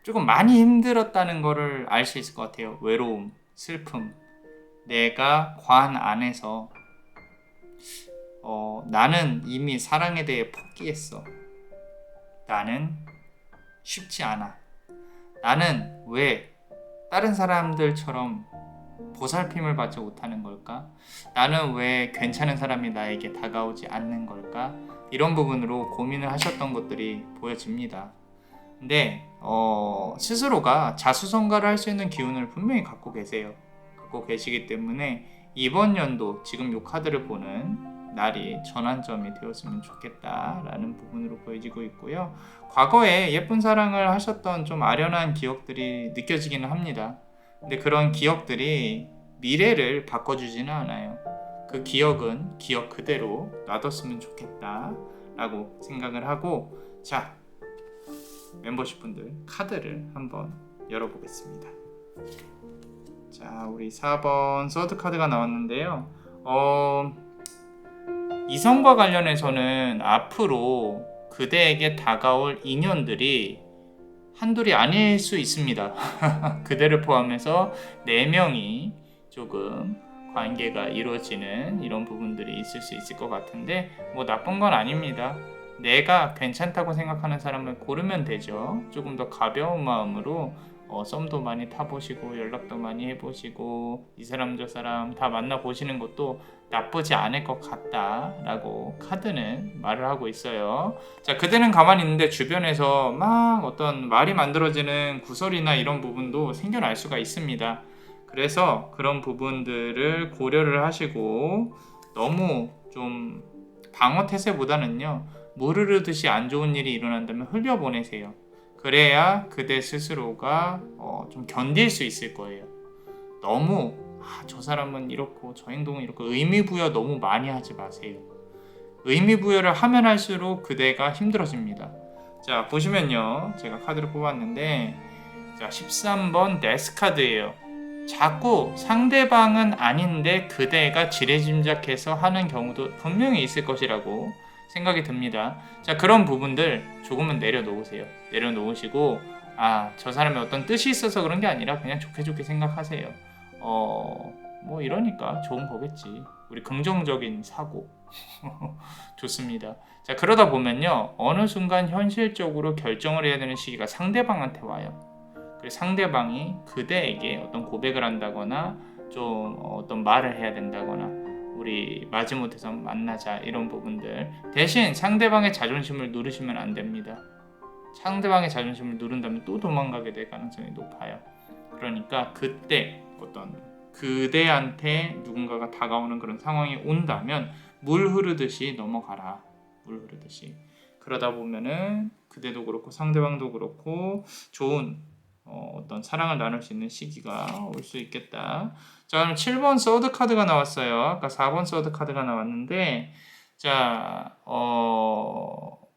조금 많이 힘들었다는 거를 알 수 있을 것 같아요. 외로움, 슬픔, 내가 관 안에서 나는 이미 사랑에 대해 포기했어. 나는 쉽지 않아. 나는 왜 다른 사람들처럼 보살핌을 받지 못하는 걸까? 나는 왜 괜찮은 사람이 나에게 다가오지 않는 걸까? 이런 부분으로 고민을 하셨던 것들이 보여집니다. 근데 스스로가 자수성가를 할 수 있는 기운을 분명히 갖고 계시기 때문에 이번 연도 지금 이 카드를 보는 날이 전환점이 되었으면 좋겠다라는 부분으로 보여지고 있고요. 과거에 예쁜 사랑을 하셨던 좀 아련한 기억들이 느껴지기는 합니다. 근데 그런 기억들이 미래를 바꿔주지는 않아요. 그 기억은 기억 그대로 놔뒀으면 좋겠다라고 생각을 하고, 자, 멤버십 분들 카드를 한번 열어보겠습니다. 자, 우리 4번 서드 카드가 나왔는데요. 이성과 관련해서는 앞으로 그대에게 다가올 인연들이 한둘이 아닐 수 있습니다. 그대를 포함해서 4명이 조금 관계가 이루어지는 이런 부분들이 있을 수 있을 것 같은데 뭐 나쁜 건 아닙니다. 내가 괜찮다고 생각하는 사람을 고르면 되죠. 조금 더 가벼운 마음으로 썸도 많이 타보시고 연락도 많이 해보시고 이 사람 저 사람 다 만나보시는 것도 나쁘지 않을 것 같다라고 카드는 말을 하고 있어요. 자, 그대는 가만히 있는데 주변에서 막 어떤 말이 만들어지는 구설이나 이런 부분도 생겨날 수가 있습니다. 그래서 그런 부분들을 고려를 하시고 너무 좀 방어 태세보다는요, 물 흐르듯이 안 좋은 일이 일어난다면 흘려보내세요. 그래야 그대 스스로가 좀 견딜 수 있을 거예요. 너무 저 사람은 이렇고 저 행동은 이렇고 의미부여 너무 많이 하지 마세요. 의미부여를 하면 할수록 그대가 힘들어집니다. 자, 보시면요, 제가 카드를 뽑았는데 자, 13번 데스카드예요. 자꾸 상대방은 아닌데 그대가 지레짐작해서 하는 경우도 분명히 있을 것이라고 생각이 듭니다. 자, 그런 부분들 조금은 내려놓으세요. 내려놓으시고, 저 사람이 어떤 뜻이 있어서 그런 게 아니라 그냥 좋게 좋게 생각하세요. 뭐 이러니까 좋은 거겠지. 우리 긍정적인 사고. 좋습니다. 자, 그러다 보면요, 어느 순간 현실적으로 결정을 해야 되는 시기가 상대방한테 와요. 그래서 상대방이 그대에게 어떤 고백을 한다거나 좀 어떤 말을 해야 된다거나 우리 마지못해서 만나자 이런 부분들, 대신 상대방의 자존심을 누르시면 안 됩니다. 상대방의 자존심을 누른다면 또 도망가게 될 가능성이 높아요. 그러니까 그때 어떤 그대한테 누군가가 다가오는 그런 상황이 온다면 물 흐르듯이 넘어가라. 물 흐르듯이. 그러다 보면은 그대도 그렇고 상대방도 그렇고 좋은 어떤 사랑을 나눌 수 있는 시기가 올 수 있겠다. 자, 그럼 7번 서드 카드가 나왔어요. 아까 4번 서드 카드가 나왔는데, 자,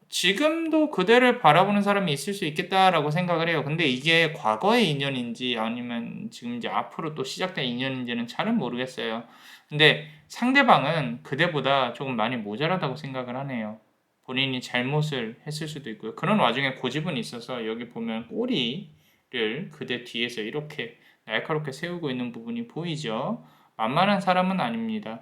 지금도 그대를 바라보는 사람이 있을 수 있겠다라고 생각을 해요. 근데 이게 과거의 인연인지 아니면 지금 이제 앞으로 또 시작된 인연인지는 잘은 모르겠어요. 근데 상대방은 그대보다 조금 많이 모자라다고 생각을 하네요. 본인이 잘못을 했을 수도 있고요. 그런 와중에 고집은 있어서 여기 보면 꼬리를 그대 뒤에서 이렇게 날카롭게 세우고 있는 부분이 보이죠. 만만한 사람은 아닙니다.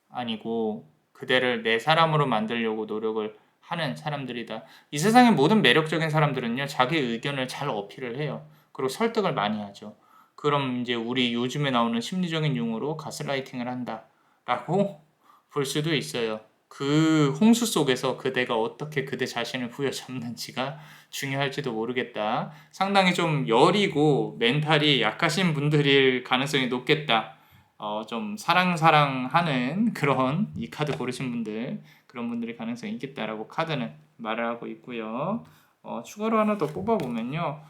아니고 그대를 내 사람으로 만들려고 노력을 하는 사람들이다. 이 세상의 모든 매력적인 사람들은요, 자기 의견을 잘 어필을 해요. 그리고 설득을 많이 하죠. 그럼 이제 우리 요즘에 나오는 심리적인 용어로 가스라이팅을 한다라고 볼 수도 있어요. 그 홍수 속에서 그대가 어떻게 그대 자신을 부여잡는지가 중요할지도 모르겠다. 상당히 좀 여리고 멘탈이 약하신 분들일 가능성이 높겠다. 좀 사랑하는 그런 이 카드 고르신 분들, 그런 분들의 가능성이 있겠다라고 카드는 말을 하고 있고요. 추가로 하나 더 뽑아보면요.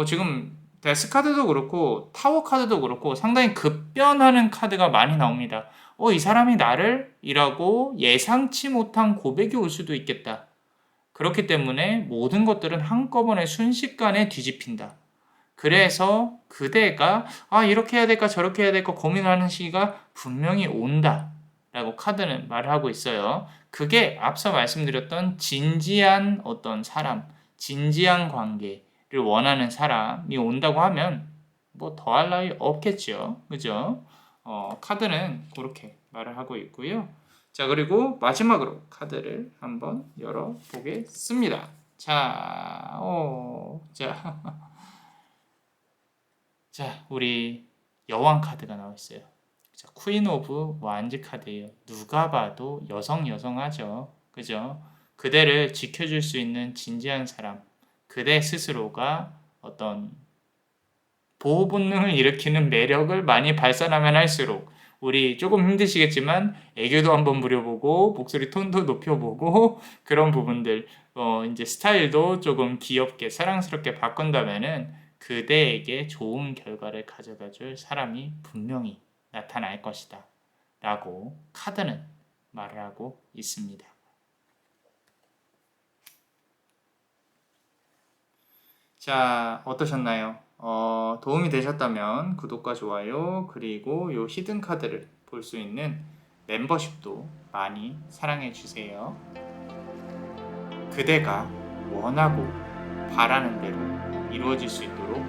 지금 데스 카드도 그렇고 타워 카드도 그렇고 상당히 급변하는 카드가 많이 나옵니다. 이 사람이 나를 이라고 예상치 못한 고백이 올 수도 있겠다. 그렇기 때문에 모든 것들은 한꺼번에 순식간에 뒤집힌다. 그래서 그대가 이렇게 해야 될까 저렇게 해야 될까 고민하는 시기가 분명히 온다 라고 카드는 말을 하고 있어요. 그게 앞서 말씀드렸던 진지한 어떤 사람, 진지한 관계를 원하는 사람이 온다고 하면 뭐 더할 나위 없겠죠. 그죠? 카드는 그렇게 말을 하고 있고요. 자, 그리고 마지막으로 카드를 한번 열어보겠습니다. 자, 자, 우리 여왕 카드가 나와 있어요. 자, 퀸 오브 완즈 카드예요. 누가 봐도 여성하죠. 그죠? 그대를 지켜줄 수 있는 진지한 사람. 그대 스스로가 어떤 보호 본능을 일으키는 매력을 많이 발산하면 할수록 우리 조금 힘드시겠지만 애교도 한번 부려보고 목소리 톤도 높여보고 그런 부분들 이제 스타일도 조금 귀엽게 사랑스럽게 바꾼다면은 그대에게 좋은 결과를 가져다 줄 사람이 분명히 나타날 것이다 라고 카드는 말을 하고 있습니다. 자, 어떠셨나요? 도움이 되셨다면 구독과 좋아요 그리고 요 히든 카드를 볼 수 있는 멤버십도 많이 사랑해 주세요. 그대가 원하고 바라는 대로 이루어질 수 있도록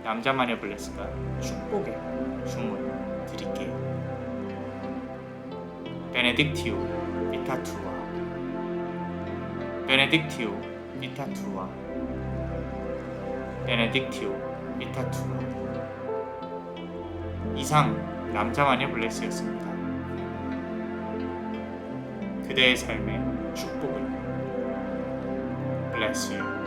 남자만의 블레스가 축복의 주문 드릴게요. 베네딕티오 비타투아 베네딕티오 비타투아 베네딕티오 비타투아 이상 남자만의 블레스였습니다. 그대의 삶의 축복을 Bless you.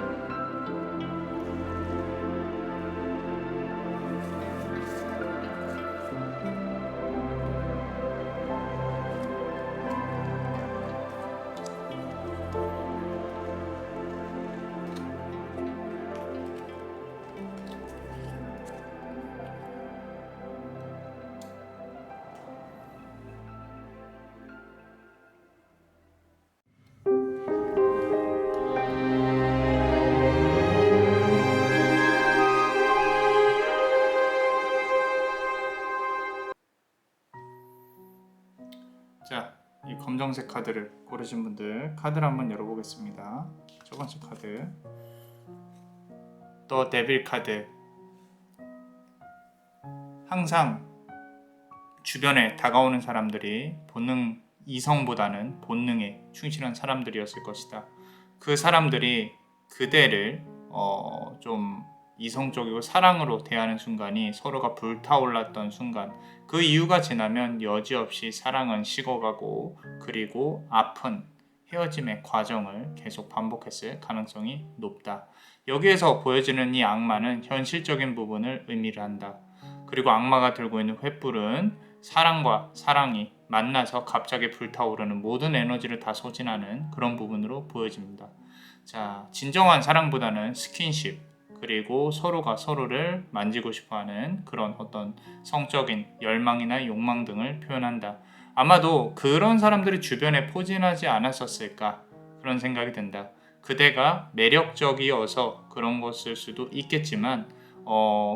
검정색 카드를 고르신 분들 카드를 한번 열어보겠습니다. 첫 번째 카드, 더 데빌 카드. 항상 주변에 다가오는 사람들이 본능, 이성보다는 본능에 충실한 사람들이었을 것이다. 그 사람들이 그대를 좀 이성적이고 사랑으로 대하는 순간이 서로가 불타올랐던 순간, 그 이유가 지나면 여지없이 사랑은 식어가고 그리고 아픈 헤어짐의 과정을 계속 반복했을 가능성이 높다. 여기에서 보여지는 이 악마는 현실적인 부분을 의미를 한다. 그리고 악마가 들고 있는 횃불은 사랑과 사랑이 만나서 갑자기 불타오르는 모든 에너지를 다 소진하는 그런 부분으로 보여집니다. 자, 진정한 사랑보다는 스킨십, 그리고 서로가 서로를 만지고 싶어하는 그런 어떤 성적인 열망이나 욕망 등을 표현한다. 아마도 그런 사람들이 주변에 포진하지 않았었을까 그런 생각이 든다. 그대가 매력적이어서 그런 것일 수도 있겠지만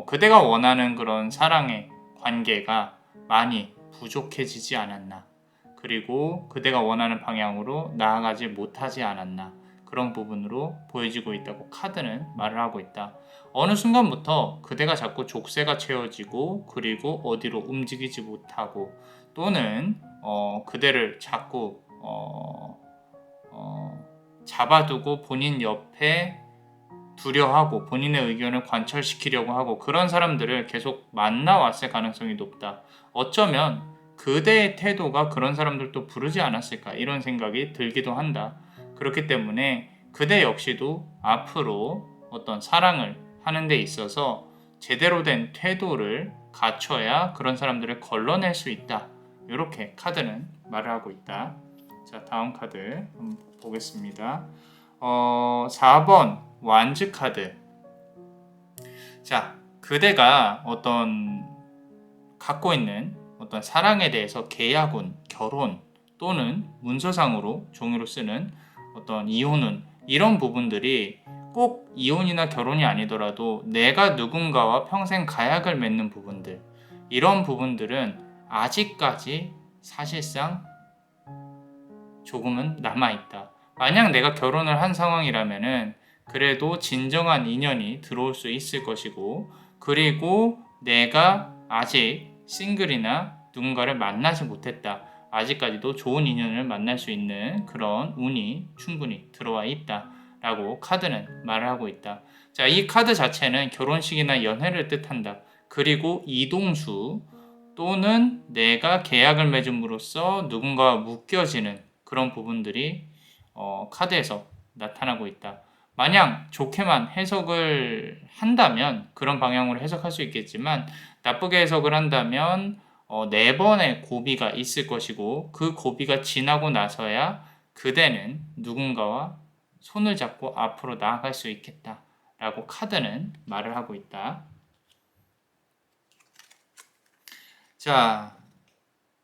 그대가 원하는 그런 사랑의 관계가 많이 부족해지지 않았나, 그리고 그대가 원하는 방향으로 나아가지 못하지 않았나, 그런 부분으로 보여지고 있다고 카드는 말을 하고 있다. 어느 순간부터 그대가 자꾸 족쇄가 채워지고 그리고 어디로 움직이지 못하고, 또는 그대를 자꾸 잡아두고 본인 옆에 두려워하고 본인의 의견을 관철시키려고 하고, 그런 사람들을 계속 만나왔을 가능성이 높다. 어쩌면 그대의 태도가 그런 사람들도 부르지 않았을까, 이런 생각이 들기도 한다. 그렇기 때문에 그대 역시도 앞으로 어떤 사랑을 하는 데 있어서 제대로 된 태도를 갖춰야 그런 사람들을 걸러낼 수 있다. 이렇게 카드는 말을 하고 있다. 자, 다음 카드 한번 보겠습니다. 4번 완즈 카드. 자, 그대가 어떤 갖고 있는 어떤 사랑에 대해서 계약운, 결혼, 또는 문서상으로 종이로 쓰는 어떤 이혼운, 이런 부분들이 꼭 이혼이나 결혼이 아니더라도 내가 누군가와 평생 가약을 맺는 부분들, 이런 부분들은 아직까지 사실상 조금은 남아있다. 만약 내가 결혼을 한 상황이라면은 그래도 진정한 인연이 들어올 수 있을 것이고, 그리고 내가 아직 싱글이나 누군가를 만나지 못했다. 아직까지도 좋은 인연을 만날 수 있는 그런 운이 충분히 들어와 있다. 라고 카드는 말을 하고 있다. 자, 이 카드 자체는 결혼식이나 연애를 뜻한다. 그리고 이동수, 또는 내가 계약을 맺음으로써 누군가와 묶여지는 그런 부분들이 카드에서 나타나고 있다. 마냥 좋게만 해석을 한다면 그런 방향으로 해석할 수 있겠지만, 나쁘게 해석을 한다면 4번의 고비가 있을 것이고, 그 고비가 지나고 나서야 그대는 누군가와 손을 잡고 앞으로 나아갈 수 있겠다 라고 카드는 말을 하고 있다. 자,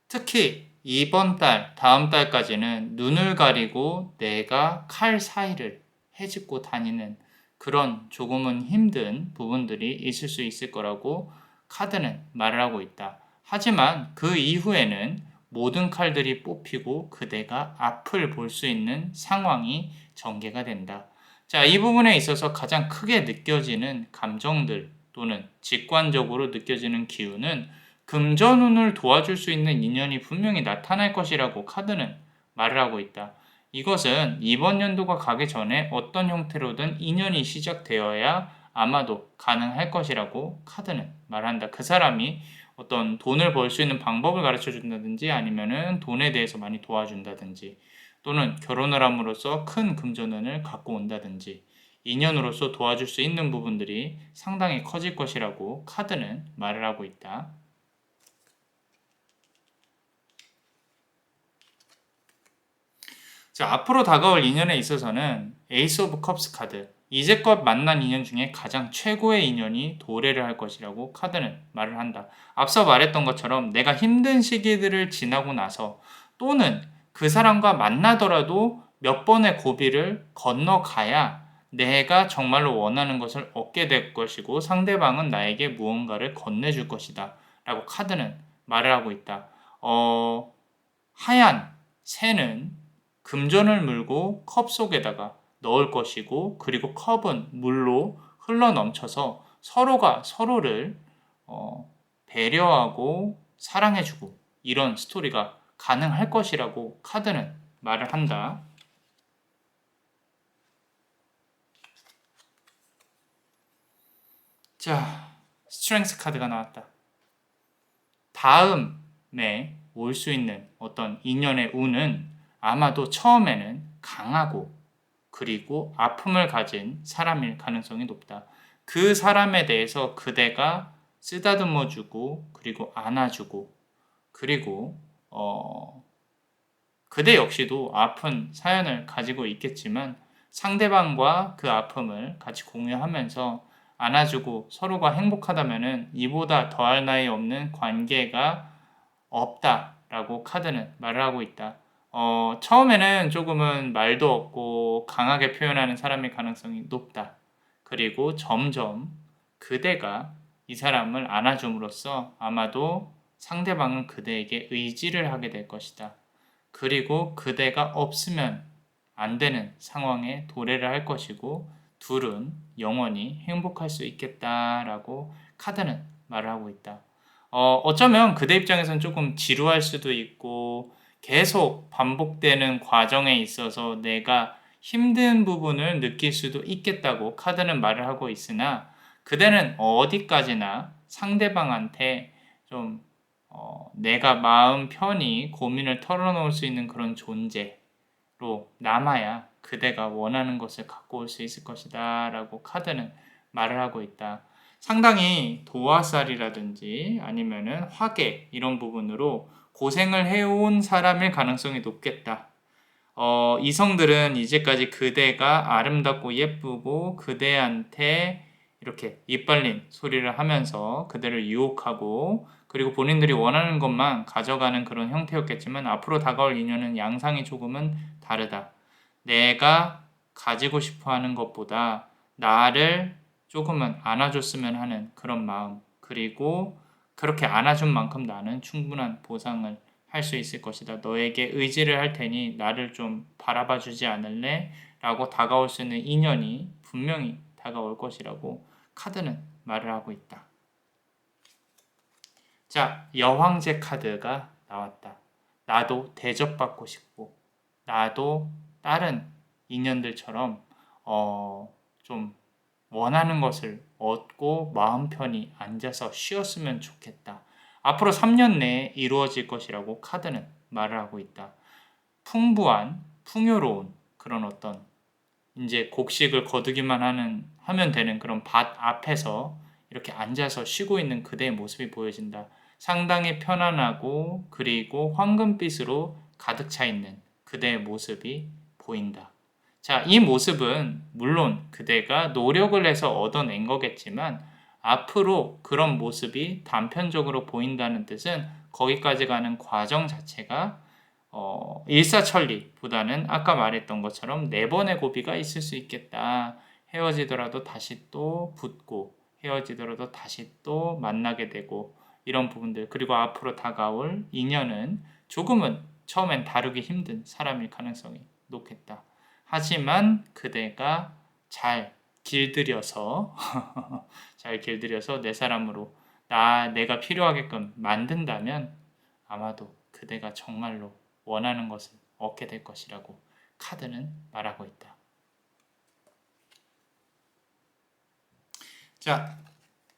특히 이번 달, 다음 달까지는 눈을 가리고 내가 칼 사이를 헤집고 다니는 그런 조금은 힘든 부분들이 있을 수 있을 거라고 카드는 말을 하고 있다. 하지만 그 이후에는 모든 칼들이 뽑히고 그대가 앞을 볼 수 있는 상황이 전개가 된다. 자, 이 부분에 있어서 가장 크게 느껴지는 감정들, 또는 직관적으로 느껴지는 기운은 금전운을 도와줄 수 있는 인연이 분명히 나타날 것이라고 카드는 말을 하고 있다. 이것은 이번 연도가 가기 전에 어떤 형태로든 인연이 시작되어야 아마도 가능할 것이라고 카드는 말한다. 그 사람이 어떤 돈을 벌 수 있는 방법을 가르쳐 준다든지, 아니면은 돈에 대해서 많이 도와준다든지, 또는 결혼을 함으로써 큰 금전운을 갖고 온다든지, 인연으로서 도와줄 수 있는 부분들이 상당히 커질 것이라고 카드는 말을 하고 있다. 자, 앞으로 다가올 인연에 있어서는 에이스 오브 컵스 카드, 이제껏 만난 인연 중에 가장 최고의 인연이 도래를 할 것이라고 카드는 말을 한다. 앞서 말했던 것처럼 내가 힘든 시기들을 지나고 나서, 또는 그 사람과 만나더라도 몇 번의 고비를 건너가야 내가 정말로 원하는 것을 얻게 될 것이고, 상대방은 나에게 무언가를 건네줄 것이다 라고 카드는 말을 하고 있다. 하얀 새는 금전을 물고 컵 속에다가 넣을 것이고, 그리고 컵은 물로 흘러 넘쳐서 서로가 서로를 배려하고 사랑해주고 이런 스토리가 가능할 것이라고 카드는 말을 한다. 자, 스트렝스 카드가 나왔다. 다음에 올 수 있는 어떤 인연의 운은 아마도 처음에는 강하고 그리고 아픔을 가진 사람일 가능성이 높다. 그 사람에 대해서 그대가 쓰다듬어주고 그리고 안아주고 그리고 그대 역시도 아픈 사연을 가지고 있겠지만 상대방과 그 아픔을 같이 공유하면서 안아주고 서로가 행복하다면은 이보다 더할 나위 없는 관계가 없다라고 카드는 말을 하고 있다. 처음에는 조금은 말도 없고 강하게 표현하는 사람일 가능성이 높다. 그리고 점점 그대가 이 사람을 안아줌으로써 아마도 상대방은 그대에게 의지를 하게 될 것이다. 그리고 그대가 없으면 안 되는 상황에 도래를 할 것이고 둘은 영원히 행복할 수 있겠다라고 카드는 말을 하고 있다. 어쩌면 그대 입장에서는 조금 지루할 수도 있고 계속 반복되는 과정에 있어서 내가 힘든 부분을 느낄 수도 있겠다고 카드는 말을 하고 있으나 그대는 어디까지나 상대방한테 좀 내가 마음 편히 고민을 털어놓을 수 있는 그런 존재로 남아야 그대가 원하는 것을 갖고 올 수 있을 것이다 라고 카드는 말을 하고 있다. 상당히 도화살이라든지 아니면은 화계 이런 부분으로 고생을 해온 사람일 가능성이 높겠다. 이성들은 이제까지 그대가 아름답고 예쁘고 그대한테 이렇게 이빨린 소리를 하면서 그대를 유혹하고 그리고 본인들이 원하는 것만 가져가는 그런 형태였겠지만 앞으로 다가올 인연은 양상이 조금은 다르다. 내가 가지고 싶어 하는 것보다 나를 조금은 안아줬으면 하는 그런 마음, 그리고 그렇게 안아준 만큼 나는 충분한 보상을 할 수 있을 것이다. 너에게 의지를 할 테니 나를 좀 바라봐 주지 않을래? 라고 다가올 수 있는 인연이 분명히 다가올 것이라고 카드는 말을 하고 있다. 자, 여황제 카드가 나왔다. 나도 대접받고 싶고 나도 다른 인연들처럼 좀 원하는 것을 얻고 마음 편히 앉아서 쉬었으면 좋겠다. 앞으로 3년 내에 이루어질 것이라고 카드는 말을 하고 있다. 풍부한, 풍요로운 그런 어떤 이제 곡식을 거두기만 하면 되는 그런 밭 앞에서 이렇게 앉아서 쉬고 있는 그대의 모습이 보여진다. 상당히 편안하고 그리고 황금빛으로 가득 차 있는 그대의 모습이 보인다. 자, 이 모습은 물론 그대가 노력을 해서 얻어낸 거겠지만 앞으로 그런 모습이 단편적으로 보인다는 뜻은 거기까지 가는 과정 자체가 일사천리보다는 아까 말했던 것처럼 네 번의 고비가 있을 수 있겠다. 헤어지더라도 다시 또 붙고 헤어지더라도 다시 또 만나게 되고 이런 부분들, 그리고 앞으로 다가올 인연은 조금은 처음엔 다루기 힘든 사람일 가능성이 높겠다. 하지만 그대가 잘 길들여서 잘 길들여서 내 사람으로 내가 필요하게끔 만든다면 아마도 그대가 정말로 원하는 것을 얻게 될 것이라고 카드는 말하고 있다. 자,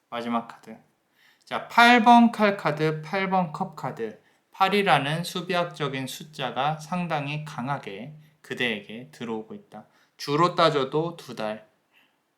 마지막 카드. 자, 8번 칼 카드, 8번 컵 카드. 8이라는 수비학적인 숫자가 상당히 강하게 그대에게 들어오고 있다. 주로 따져도 2달,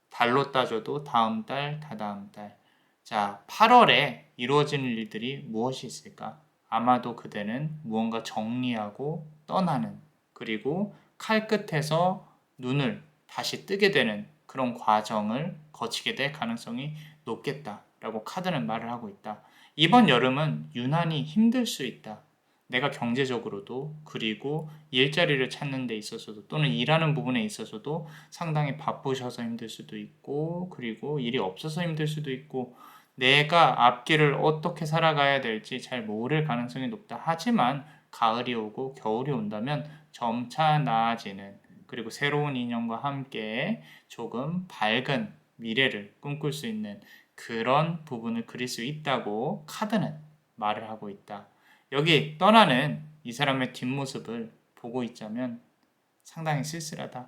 달로 따져도 다음 달, 다다음 달. 자, 8월에 이루어지는 일들이 무엇이 있을까? 아마도 그대는 무언가 정리하고 떠나는, 그리고 칼끝에서 눈을 다시 뜨게 되는 그런 과정을 거치게 될 가능성이 높겠다라고 카드는 말을 하고 있다. 이번 여름은 유난히 힘들 수 있다. 내가 경제적으로도 그리고 일자리를 찾는 데 있어서도 또는 일하는 부분에 있어서도 상당히 바쁘셔서 힘들 수도 있고 그리고 일이 없어서 힘들 수도 있고 내가 앞길을 어떻게 살아가야 될지 잘 모를 가능성이 높다. 하지만 가을이 오고 겨울이 온다면 점차 나아지는, 그리고 새로운 인연과 함께 조금 밝은 미래를 꿈꿀 수 있는 그런 부분을 그릴 수 있다고 카드는 말을 하고 있다. 여기 떠나는 이 사람의 뒷모습을 보고 있자면 상당히 쓸쓸하다.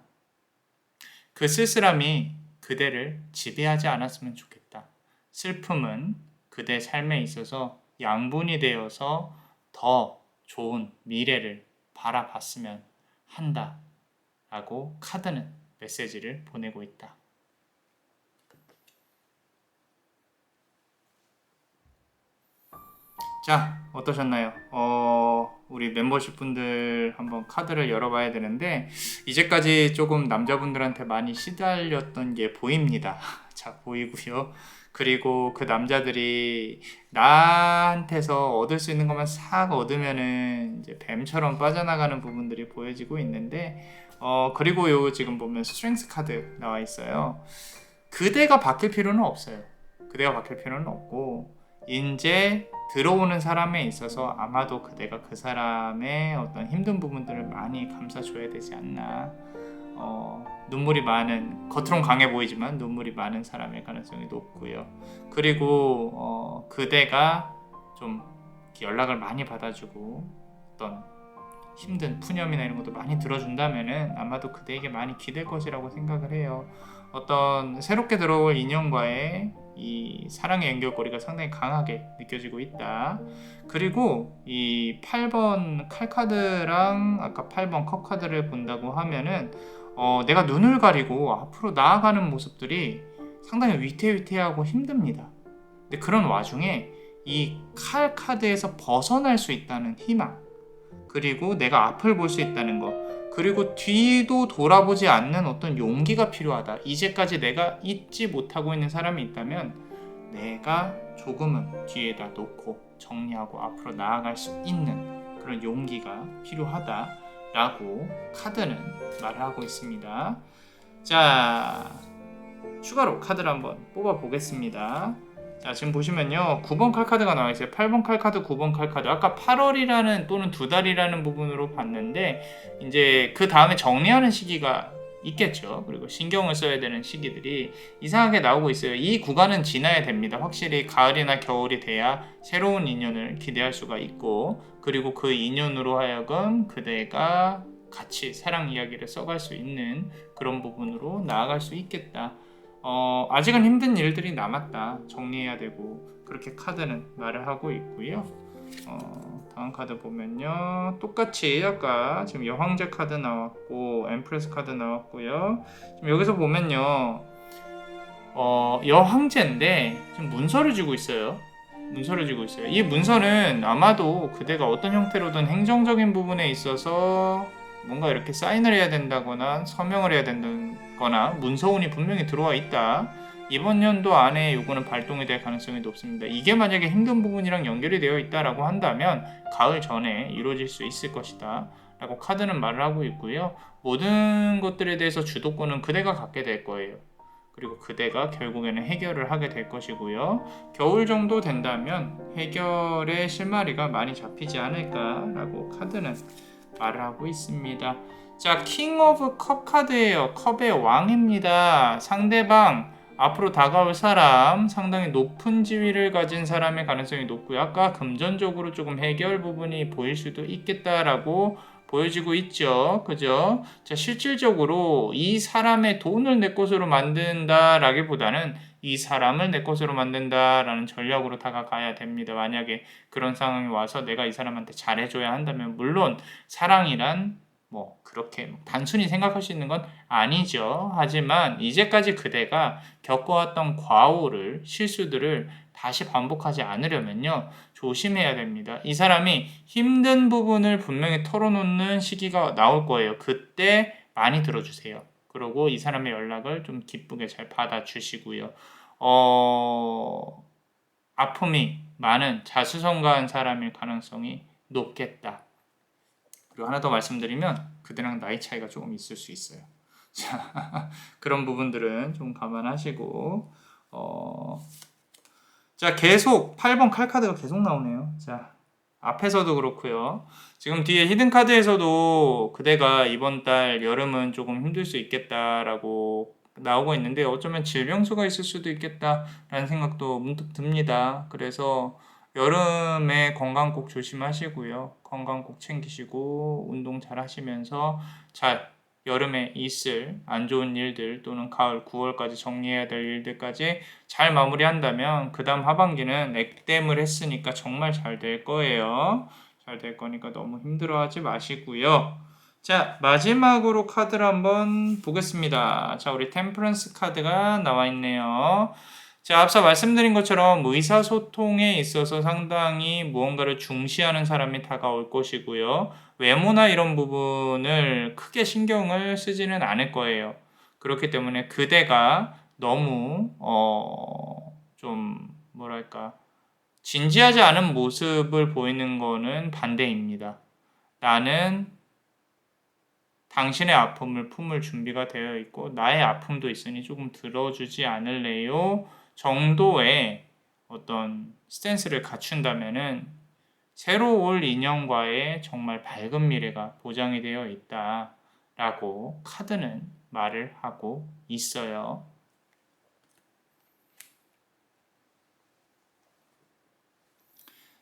그 쓸쓸함이 그대를 지배하지 않았으면 좋겠다. 슬픔은 그대 삶에 있어서 양분이 되어서 더 좋은 미래를 바라봤으면 한다. 라고 카드는 메시지를 보내고 있다. 자, 어떠셨나요? 우리 멤버십 분들 한번 카드를 열어봐야 되는데, 이제까지 조금 남자분들한테 많이 시달렸던 게 보입니다. 자, 보이고요. 그리고 그 남자들이 나한테서 얻을 수 있는 것만 싹 얻으면은 이제 뱀처럼 빠져나가는 부분들이 보여지고 있는데, 그리고 요 지금 보면 스트렝스 카드 나와 있어요. 그대가 바뀔 필요는 없어요. 그대가 바뀔 필요는 없고, 이제 들어오는 사람에 있어서 아마도 그대가 그 사람의 어떤 힘든 부분들을 많이 감싸줘야 되지 않나. 눈물이 많은, 겉으론 강해 보이지만 눈물이 많은 사람일 가능성이 높고요. 그리고 그대가 좀 연락을 많이 받아주고 어떤 힘든 푸념이나 이런 것도 많이 들어준다면은 아마도 그대에게 많이 기댈 것이라고 생각을 해요. 어떤 새롭게 들어올 인연과의 이 사랑의 연결고리가 상당히 강하게 느껴지고 있다. 그리고 이 8번 칼카드랑 아까 8번 컵카드를 본다고 하면은 내가 눈을 가리고 앞으로 나아가는 모습들이 상당히 위태위태하고 힘듭니다. 근데 그런 와중에 이 칼 카드에서 벗어날 수 있다는 희망, 그리고 내가 앞을 볼 수 있다는 것, 그리고 뒤도 돌아보지 않는 어떤 용기가 필요하다. 이제까지 내가 잊지 못하고 있는 사람이 있다면 내가 조금은 뒤에다 놓고 정리하고 앞으로 나아갈 수 있는 그런 용기가 필요하다라고 카드는 말을 하고 있습니다. 자, 추가로 카드를 한번 뽑아 보겠습니다. 자, 지금 보시면요, 9번 칼카드가 나와 있어요. 8번 칼카드, 9번 칼카드. 아까 8월이라는 또는 2달이라는 부분으로 봤는데 이제 그 다음에 정리하는 시기가 있겠죠. 그리고 신경을 써야 되는 시기들이 이상하게 나오고 있어요. 이 구간은 지나야 됩니다. 확실히 가을이나 겨울이 돼야 새로운 인연을 기대할 수가 있고, 그리고 그 인연으로 하여금 그대가 같이 사랑 이야기를 써갈 수 있는 그런 부분으로 나아갈 수 있겠다. 아직은 힘든 일들이 남았다. 정리해야 되고, 그렇게 카드는 말을 하고 있고요. 다음 카드 보면요, 똑같이 아까 지금 여황제 카드 나왔고 엠프레스 카드 나왔고요. 지금 여기서 보면요, 여황제인데 지금 문서를 쥐고 있어요. 이 문서는 아마도 그대가 어떤 형태로든 행정적인 부분에 있어서 뭔가 이렇게 사인을 해야 된다거나 서명을 해야 된다거나 문서운이 분명히 들어와 있다. 이번 연도 안에 요거는 발동이 될 가능성이 높습니다. 이게 만약에 힘든 부분이랑 연결이 되어 있다라고 한다면 가을 전에 이루어질 수 있을 것이다 라고 카드는 말을 하고 있고요. 모든 것들에 대해서 주도권은 그대가 갖게 될 거예요. 그리고 그대가 결국에는 해결을 하게 될 것이고요. 겨울 정도 된다면 해결의 실마리가 많이 잡히지 않을까라고 카드는 말을 하고 있습니다. 자, 킹 오브 컵 카드예요. 컵의 왕입니다. 상대방, 앞으로 다가올 사람, 상당히 높은 지위를 가진 사람의 가능성이 높고요. 아까 금전적으로 조금 해결 부분이 보일 수도 있겠다라고 보여지고 있죠. 그죠? 자, 실질적으로 이 사람의 돈을 내 것으로 만든다라기보다는 이 사람을 내 것으로 만든다라는 전략으로 다가가야 됩니다. 만약에 그런 상황이 와서 내가 이 사람한테 잘해줘야 한다면, 물론 사랑이란 뭐 그렇게 단순히 생각할 수 있는 건 아니죠. 하지만 이제까지 그대가 겪어왔던 과오를, 실수들을 다시 반복하지 않으려면요, 조심해야 됩니다. 이 사람이 힘든 부분을 분명히 털어놓는 시기가 나올 거예요. 그때 많이 들어주세요. 그리고 이 사람의 연락을 좀 기쁘게 잘 받아주시고요. 아픔이 많은 자수성가한 사람일 가능성이 높겠다. 그리고 하나 더 말씀드리면 그들랑 나이 차이가 조금 있을 수 있어요. 자, 그런 부분들은 좀 감안하시고, 자, 계속 8번 칼카드가 계속 나오네요. 자, 앞에서도 그렇고요. 지금 뒤에 히든 카드에서도 그대가 이번 달 여름은 조금 힘들 수 있겠다라고 나오고 있는데 어쩌면 질병수가 있을 수도 있겠다라는 생각도 문득 듭니다. 그래서 여름에 건강 꼭 조심하시고요. 건강 꼭 챙기시고 운동 잘 하시면서 잘 여름에 있을 안 좋은 일들 또는 가을 9월까지 정리해야 될 일들까지 잘 마무리한다면 그 다음 하반기는 액땜을 했으니까 정말 잘 될 거예요. 잘 될 거니까 너무 힘들어하지 마시고요. 자, 마지막으로 카드를 한번 보겠습니다. 자, 우리 템퍼런스 카드가 나와 있네요. 자, 앞서 말씀드린 것처럼 의사소통에 있어서 상당히 무언가를 중시하는 사람이 다가올 것이고요. 외모나 이런 부분을 크게 신경을 쓰지는 않을 거예요. 그렇기 때문에 그대가 너무 좀 뭐랄까 진지하지 않은 모습을 보이는 거는 반대입니다. 나는 당신의 아픔을 품을 준비가 되어 있고 나의 아픔도 있으니 조금 들어주지 않을래요? 정도의 어떤 스탠스를 갖춘다면은 새로 올 인연과의 정말 밝은 미래가 보장이 되어 있다라고 카드는 말을 하고 있어요.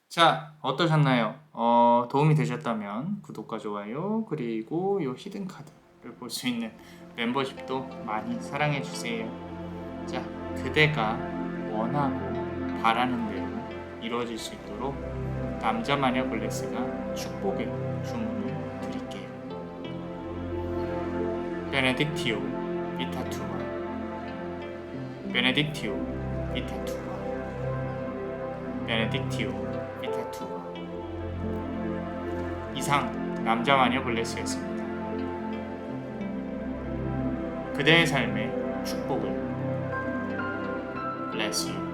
자, 어떠셨나요? 도움이 되셨다면 구독과 좋아요 그리고 이 히든 카드를 볼 수 있는 멤버십도 많이 사랑해 주세요. 자, 그대가 원하고 바라는 대로 이루어질 수 있도록 남자마녀 블레스가 축복의 주문을 드릴게요. 베네딕티오 비타투아 베네딕티오 비타투아 베네딕티오 비타투아 이상 남자마녀 블레스였습니다. 그대의 삶의 축복을 Bless you.